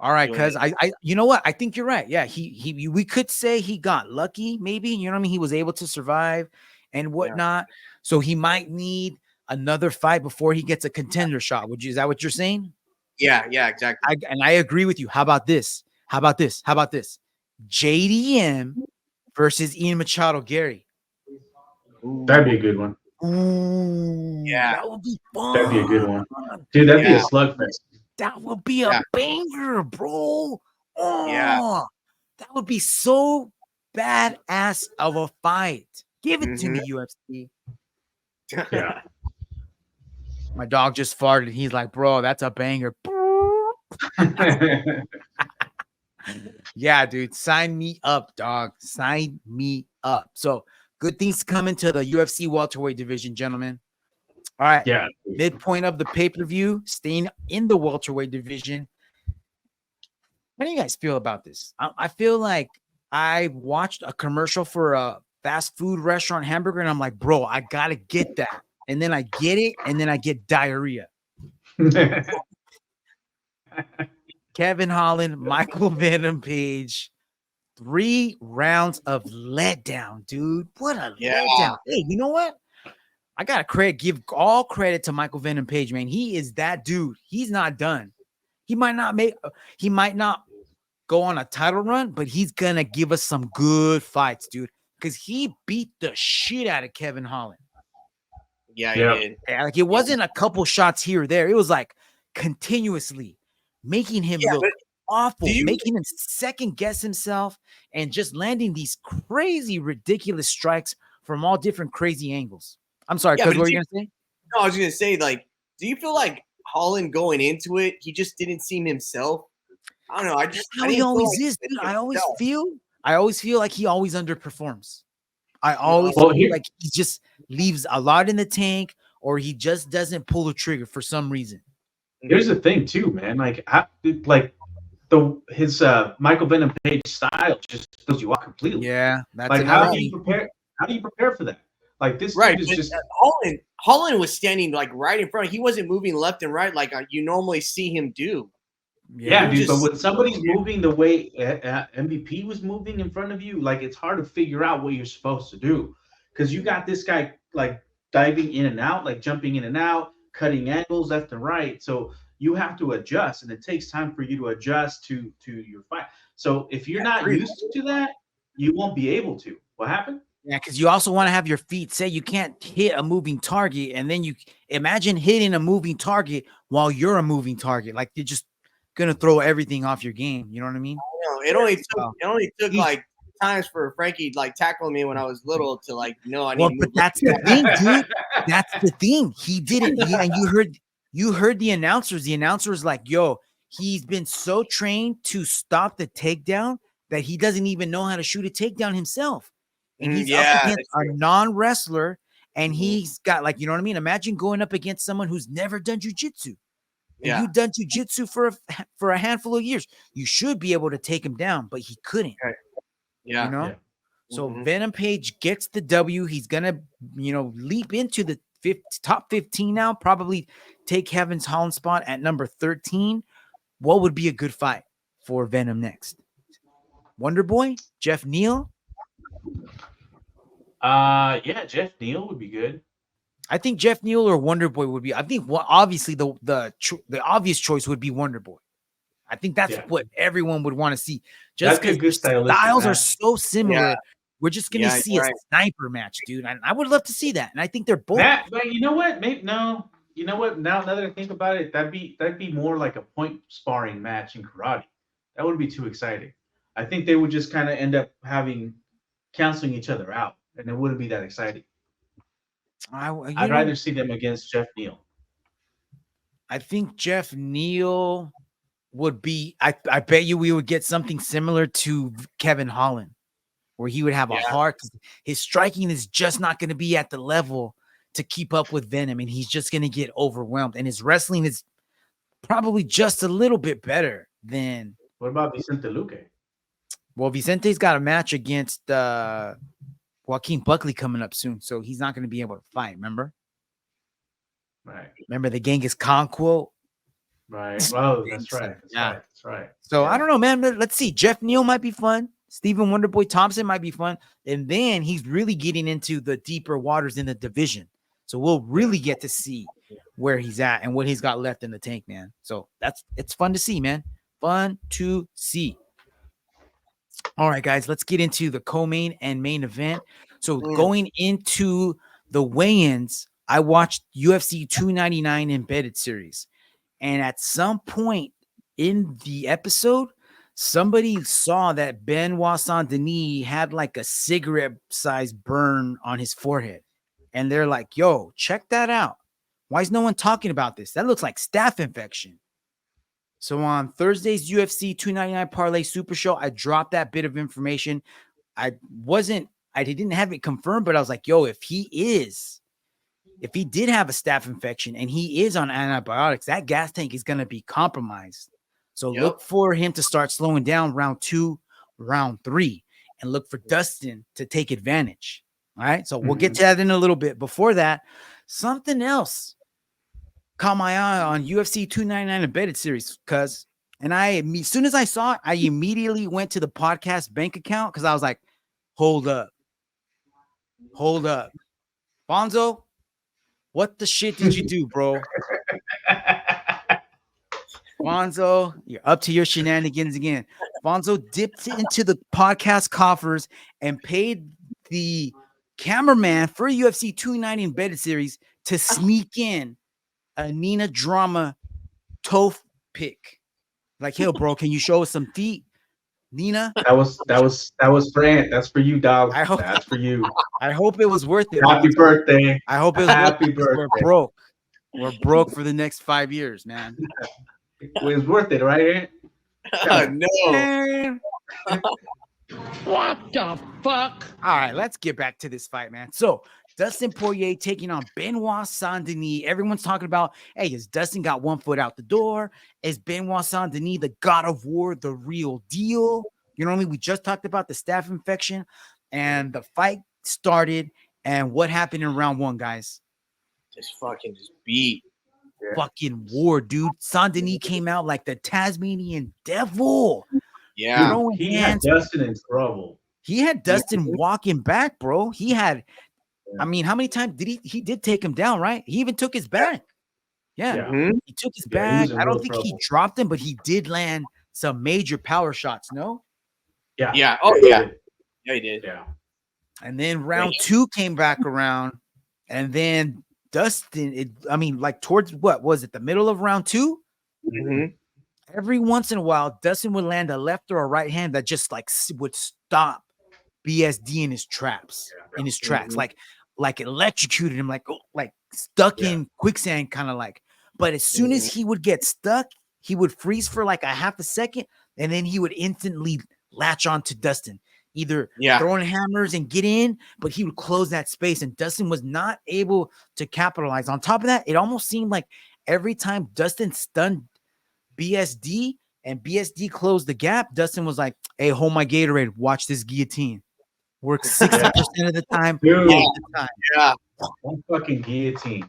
All right, because I you know what? I think you're right. Yeah, we could say he got lucky, maybe. You know what I mean? He was able to survive and whatnot. Yeah. So he might need another fight before he gets a contender shot. Is that what you're saying? Yeah, exactly. I agree with you. How about this? JDM versus Ian Machado Gary. That'd be a good one. Ooh, yeah, that would be fun. That'd be a good one, dude. That'd be a slugfest. That would be a banger, bro. Oh, yeah, that would be so badass of a fight. Give it to me, UFC. Yeah. My dog just farted. He's like, bro, that's a banger. Yeah, dude, sign me up, dog. Sign me up. So good things coming to the UFC welterweight division, gentlemen. All right. Yeah. Midpoint of the pay-per-view, staying in the welterweight division. How do you guys feel about this? I feel like I watched a commercial for a fast food restaurant hamburger, and I'm like, bro, I gotta get that. And then I get it, and then I get diarrhea. Kevin Holland, Michael Venom Page, 3 rounds of letdown, dude. What a letdown. Hey, you know what? I gotta give all credit to Michael Venom Page, man. He is that dude. He's not done. He might not go on a title run, but he's gonna give us some good fights, dude. Because he beat the shit out of Kevin Holland. Yeah, he did. Yeah, like it wasn't a couple shots here or there. It was like continuously making him look awful, making him second guess himself, and just landing these crazy, ridiculous strikes from all different crazy angles. I'm sorry, because what were you gonna say? No, I was gonna say, like, do you feel like Holland going into it, he just didn't seem himself? I don't know. He always is, dude. I always feel like he always underperforms. I always feel like he just leaves a lot in the tank, or he just doesn't pull the trigger for some reason. Here's the thing, too, man. His Michael Venom Page style just throws you off completely. Yeah, that's like how do you prepare? How do you prepare for that? Like this dude is just Holland was standing like right in front. He wasn't moving left and right like you normally see him do. Yeah, dude. But when somebody's moving the way MVP was moving in front of you, like it's hard to figure out what you're supposed to do because you got this guy like diving in and out, like jumping in and out, cutting angles left and right. So you have to adjust, and it takes time for you to adjust to your fight. So if you're not used to that, you won't be able to. What happened? Yeah, because you also want to have your feet set. You can't hit a moving target, and then you imagine hitting a moving target while you're a moving target. Like you're just gonna throw everything off your game. You know what I mean? It only took like times for Frankie like tackling me when I was little to like I need to move. But that's the thing, dude. That's the thing. He didn't. And you heard the announcers. The announcers like, yo, he's been so trained to stop the takedown that he doesn't even know how to shoot a takedown himself. And he's up against a non-wrestler, and he's got like, you know what I mean? Imagine going up against someone who's never done jiu-jitsu. And you've done jiu-jitsu for a handful of years. You should be able to take him down, but he couldn't. Yeah. You know? So Venom Page gets the W. He's gonna, leap into the top 15 now, probably take Kevin Holland's spot at number 13. What would be a good fight for Venom next? Wonder Boy? Jeff Neal? Jeff Neal would be good. I think Jeff Neal or Wonder Boy would be. I think obviously the obvious choice would be Wonder Boy. I think that's what everyone would want to see. Just because styles are so similar, we're just gonna see a sniper match, dude. And I would love to see that. And I think they're both. But you know what? Maybe no. You know what? Now that I think about it, that'd be more like a point sparring match in karate. That wouldn't be too exciting. I think they would just kind of end up canceling each other out, and it wouldn't be that exciting. I'd rather see them against Jeff Neal. I think Jeff Neal would be. I bet you we would get something similar to Kevin Holland, where he would have a heart. His striking is just not going to be at the level to keep up with Venom, and he's just going to get overwhelmed. And his wrestling is probably just a little bit better than. What about Vicente Luque? Well, Vicente's got a match against Joaquin Buckley coming up soon, so he's not going to be able to fight. Remember? Right. Remember the Genghis Khan quote? Right. Oh, that's right. That's right. So I don't know, man. Let's see. Jeff Neal might be fun. Stephen Wonderboy Thompson might be fun. And then he's really getting into the deeper waters in the division. So we'll really get to see where he's at and what he's got left in the tank, man. So it's fun to see, man. Fun to see. All right, guys, let's get into the co-main and main event. So going into the weigh-ins, I watched UFC 299 embedded series. And at some point in the episode, somebody saw that Benoit Saint-Denis had like a cigarette-sized burn on his forehead. And they're like, yo, check that out. Why is no one talking about this? That looks like staph infection. So on Thursday's UFC 299 Parlay Super Show, I dropped that bit of information. I didn't have it confirmed, but I was like, yo, if he did have a staph infection and he is on antibiotics, that gas tank is going to be compromised. So look for him to start slowing down round 2, round 3, and look for Dustin to take advantage. All right. So we'll get to that in a little bit. Before that, something else caught my eye on UFC 299 embedded series, because And as soon as I saw it, I immediately went to the podcast bank account because I was like, hold up. Bonzo, what the shit did you do, bro? Bonzo, you're up to your shenanigans again. Bonzo dipped into the podcast coffers and paid the cameraman for UFC 290 Embedded Series to sneak in a Nina drama toe pick. Like, hey, bro, can you show us some feet? Nina? That was Fran. That's for you, dog. That's for you. I hope it was worth it. Happy birthday. I hope it was Happy worth it. We're birthday. broke. We're broke for the next 5 years, man. It was worth it, right? No. What the fuck? All right, let's get back to this fight, man. So Dustin Poirier taking on Benoit Saint-Denis. Everyone's talking about, hey, has Dustin got one foot out the door? Is Benoit Saint-Denis the god of war, the real deal? You know what I mean? We just talked about the staph infection, and the fight started. And what happened in round one, guys? Just beat. Fucking war, dude. Saint-Denis came out like the Tasmanian devil. Yeah. Throwing He had hands. Dustin in trouble. He had Dustin walking back, bro. He had, I mean, how many times did he did take him down, right? He even took his back. Yeah. Yeah. He took his Yeah, he was back. in I don't real think he trouble. dropped him, but he did land some major power shots, no? Yeah. Yeah. Oh, yeah. Yeah, he did. Yeah. And then round two came back around, and then Dustin, towards what was it, the middle of round two? Mhm. Every once in a while, Dustin would land a left or a right hand that just like would stop BSD in his traps, in his tracks, like electrocuted him, like stuck in quicksand, kind of like. But as soon as he would get stuck, he would freeze for like a half a second, and then he would instantly latch on to Dustin, either throwing hammers and get in, but he would close that space, and Dustin was not able to capitalize. On top of that, it almost seemed like every time Dustin stunned BSD and BSD closed the gap, Dustin was like, hey, hold my Gatorade, watch this guillotine. Works 60% of the time. Dude. Yeah. One fucking guillotine.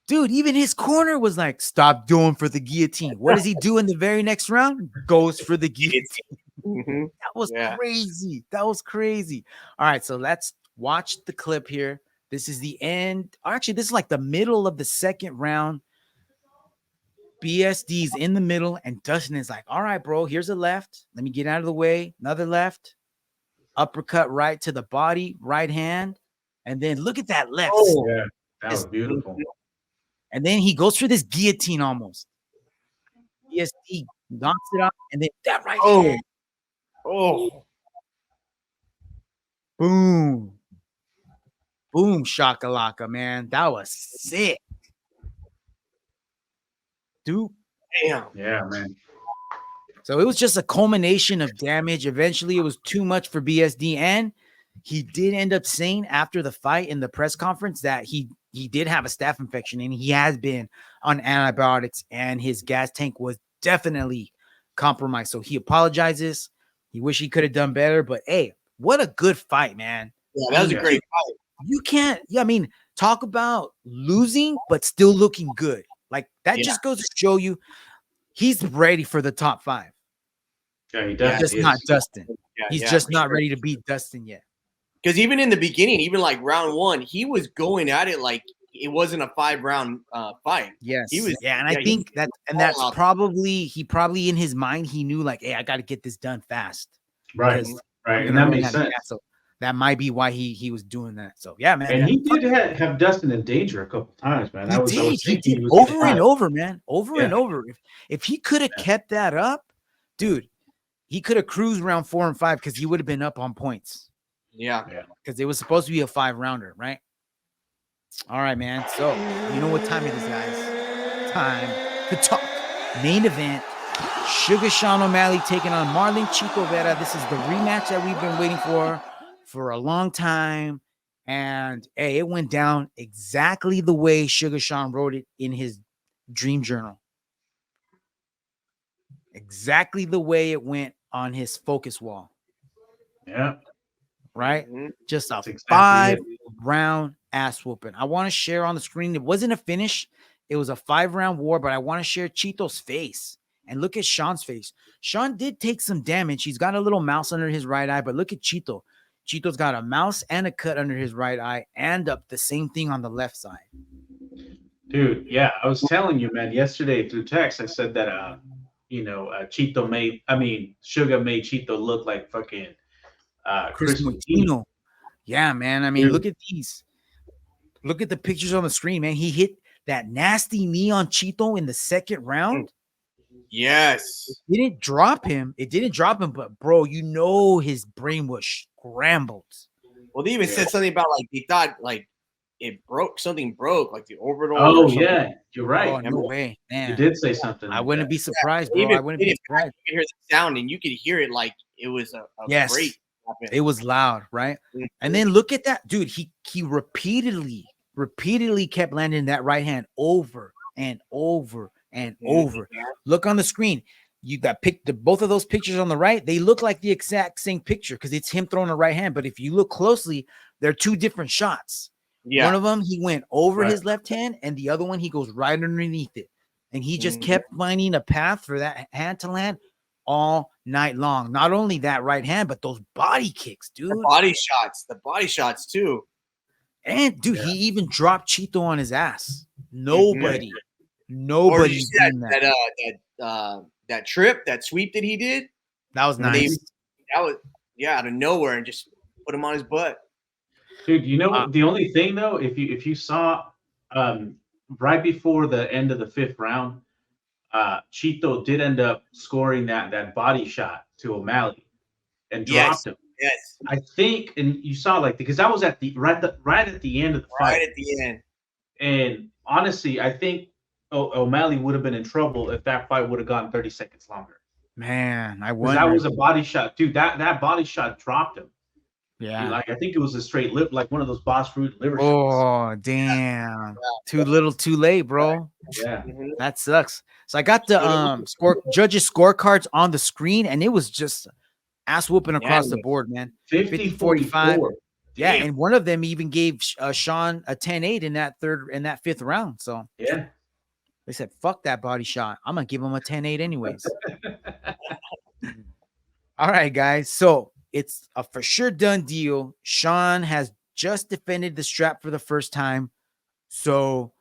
Dude, even his corner was like, stop going for the guillotine. What does he do in the very next round? Goes for the guillotine. Mhm. That was crazy. That was crazy. All right, so let's watch the clip here. This is the end. Actually, this is like the middle of the second round. BSD's in the middle, and Dustin is like, all right, bro, here's a left. Let me get out of the way. Another left. Uppercut right to the body, right hand. And then look at that left. Oh, yeah. That was beautiful. And then he goes for this guillotine almost. BSD knocks it out, and then that right hand. Oh. Boom. Boom, shakalaka, man. That was sick. Dude. Damn. Yeah, man. So it was just a culmination of damage. Eventually, it was too much for BSD, and he did end up saying after the fight in the press conference that he did have a staph infection, and he has been on antibiotics, and his gas tank was definitely compromised. So he apologizes. He wish he could have done better, but hey, what a good fight, man. Yeah, that was a great fight. You can't, talk about losing, but still looking good. Like that just goes to show you he's ready for the top 5. Yeah, he does. Just not Dustin. Yeah, He's just not ready to beat Dustin yet. Because even in the beginning, even like round 1, he was going at it like it wasn't a 5-round fight. Yes. He was. And I think that's probably in his mind, he knew like, hey, I got to get this done fast. Right. Right. And that makes sense. So that might be why he was doing that. So yeah, man. And he did have Dustin in danger a couple times, man. He did over and over, man. Over and over. If he could have kept that up, dude, he could have cruised round 4 and 5 because he would have been up on points. Yeah. Because it was supposed to be a 5-rounder, right? All right, man. So you know what time it is, guys. Time to talk. Main event. Sugar Sean O'Malley taking on Marlon Chico Vera. This is the rematch that we've been waiting for a long time. And hey, it went down exactly the way Sugar Sean wrote it in his dream journal. Exactly the way it went on his focus wall. Yeah. Right? Mhm. Just a Exactly 5-round ass whooping. I want to share on the screen. It wasn't a finish. It was a 5-round war, but I want to share Chito's face. And look at Sean's face. Sean did take some damage. He's got a little mouse under his right eye, but look at Chito. Chito's got a mouse and a cut under his right eye and up the same thing on the left side. Dude, yeah, I was telling you, man, yesterday through text, I said that, Sugar made Chito look like fucking Chris Moutinho. Yeah, man. I mean, look at these. Look at the pictures on the screen, man. He hit that nasty knee on Chito in the second round. Yes. It didn't drop him. But bro, his brain was scrambled. Well, they even said something about like they thought like something broke, like the orbital. Oh yeah, you're right. Oh, no way, man. You did say something. I wouldn't be surprised, bro. I wouldn't be surprised. You could hear the sound, and you could hear it like it was a break. It was loud, right? Mm-hmm. And then look at that, dude. He repeatedly kept landing that right hand over and over and over. Look on the screen. You got both of those pictures on the right. They look like the exact same picture because it's him throwing a right hand. But if you look closely, they're two different shots. Yeah. One of them, he went over his left hand, and the other one, he goes right underneath it. And he just kept finding a path for that hand to land all night long. Not only that right hand, but those body kicks, dude. The body shots too. And dude, he even dropped Chito on his ass. Nobody's done that. That trip, that sweep that he did. That was nice. That was out of nowhere and just put him on his butt. Dude, the only thing though, if you saw right before the end of the 5th round, Chito did end up scoring that body shot to O'Malley and dropped him. Yes. I think, and you saw because that was at the right at the end of the fight. Right at the end. And honestly, I think O'Malley would have been in trouble if that fight would have gone 30 seconds longer. Man, I wonder. That was a body shot, dude. That body shot dropped him. Yeah, dude, I think it was a straight lip, like one of those Boss Fruit liver shots. Oh, damn! Too little, too late, bro. Yeah, that sucks. So I got the judges' scorecards on the screen, and it was just ass whooping across the board, man. 50-45. Yeah, and one of them even gave Sean a 10-8 in that 5th round. So yeah. They said, fuck that body shot. I'm going to give him a 10-8 anyways. All right, guys. So it's a for sure done deal. Sean has just defended the strap for the first time. So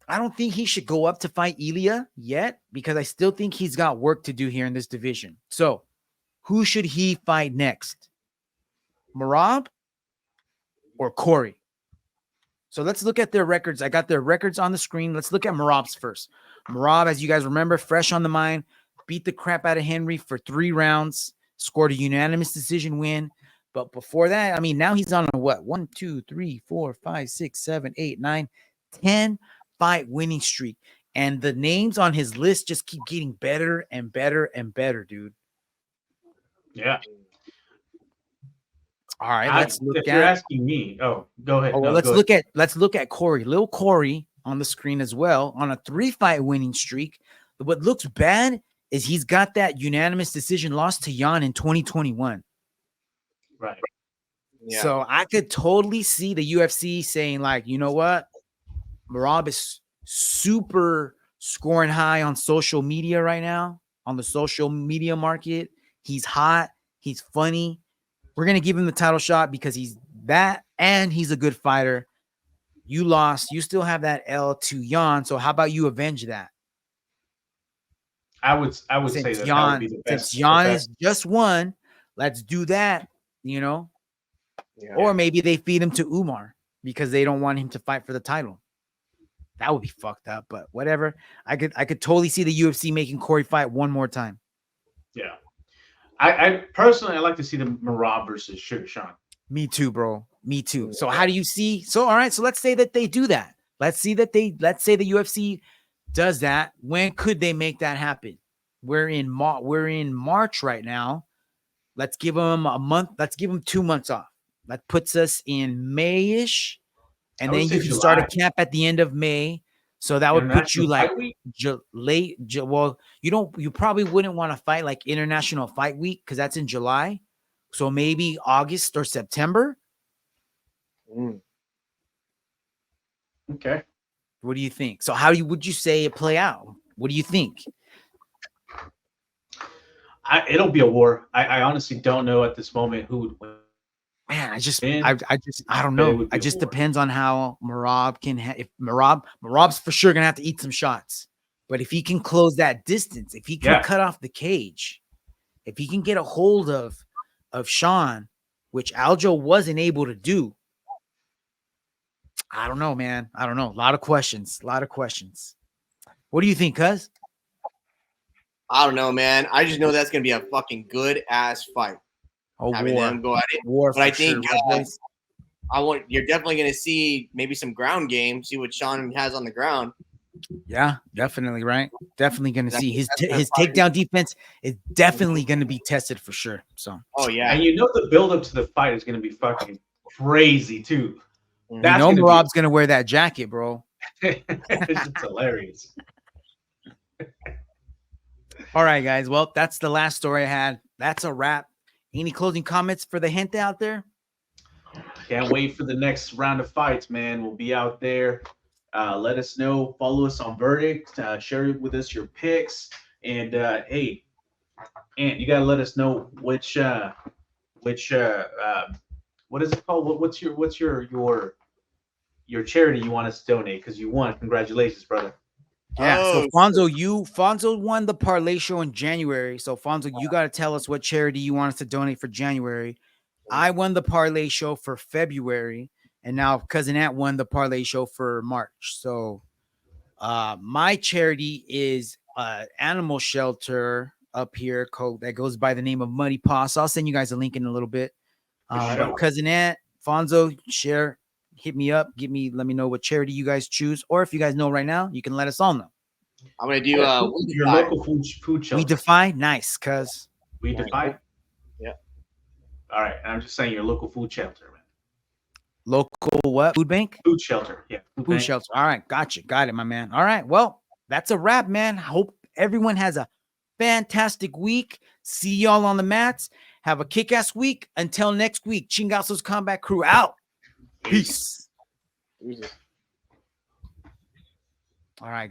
I don't think he should go up to fight Ilya yet because I still think he's got work to do here in this division. So who should he fight next? Merab or Corey? So let's look at their records. I got their records on the screen. Let's look at Merab's first. Merab, as you guys remember, fresh on the mind, beat the crap out of Henry for 3 rounds, scored a unanimous decision win. But before that, I mean, now he's on a what? 1, 2, 3, 4, 5, 6, 7, 8, 9, 10 fight winning streak. And the names on his list just keep getting better and better and better, dude. Yeah. All right, let's look if you're asking me, go ahead. Let's look at Corey. Little Corey on the screen as well on a 3-fight winning streak. But what looks bad is he's got that unanimous decision loss to Jan in 2021. Right. Yeah. So I could totally see the UFC saying, like, you know what? Merab is super scoring high on social media right now, on the social media market. He's hot. He's funny. We're going to give him the title shot because he's that and he's a good fighter. You lost. You still have that L to Jan. So how about you avenge that? I would say that would be the best. Since Jan is just one, let's do that, Yeah. Or maybe they feed him to Umar because they don't want him to fight for the title. That would be fucked up, but whatever. I could totally see the UFC making Corey fight one more time. Yeah. I personally, I like to see the Merab versus Sugar Sean. Me too, bro. Me too. So how do you see? So, all right. So let's say that they do that. Let's say the UFC does that. When could they make that happen? We're in March right now. Let's give them a month. Let's give them 2 months off. That puts us in May-ish. And then you can start a camp at the end of May. So that would put you like late. Well, you probably wouldn't want to fight like International Fight Week because that's in July. So maybe August or September. Okay. What do you think? So would you say it play out? What do you think? It'll be a war. I honestly don't know at this moment who would win. Man, I don't But it know. would be It a just war. depends on how Merab can. If Merab's for sure gonna have to eat some shots, but if he can close that distance, if he can cut off the cage, if he can get a hold of Sean, which Aljo wasn't able to do, I don't know, man. I don't know. A lot of questions. What do you think, cuz? I don't know, man. I just know that's gonna be a fucking good ass fight. Having them go at it. War, but I think sure, you're definitely gonna see maybe some ground game, see what Sean has on the ground. Yeah, definitely, right? Definitely gonna see his that's takedown defense is definitely gonna be tested for sure. So oh yeah. And you know the build up to the fight is gonna be fucking crazy too. That's Merab's gonna wear that jacket, bro. It's just hilarious. All right, guys. Well, that's the last story I had. That's a wrap. Any closing comments for the gente out there? Can't wait for the next round of fights, man. We'll be out there. Let us know. Follow us on Verdict. Share with us your picks. And hey, Ant, you gotta let us know which what is it called? What's your charity you want us to donate? Because you won. Congratulations, brother. Yeah, so Fonzo won the parlay show in January. So Fonzo, you got to tell us what charity you want us to donate for January. I won the parlay show for February, and now Cousin Ant won the parlay show for March. So my charity is animal shelter up here that goes by the name of Muddy Paw. So I'll send you guys a link in a little bit. But Cousin Ant, Fonzo, hit me up, let me know what charity you guys choose, or if you guys know right now, you can let us all know. I'm gonna do your local food shelter. We defy, nice, cuz We defy. Yeah. All right, I'm just saying your local food shelter, man. Local what? Food bank? Food shelter. Yeah. Food shelter. All right, gotcha. Got it, my man. All right, well, that's a wrap, man. Hope everyone has a fantastic week. See y'all on the mats. Have a kick-ass week. Until next week, Chingasos Combat Crew out. Peace. All right, guys.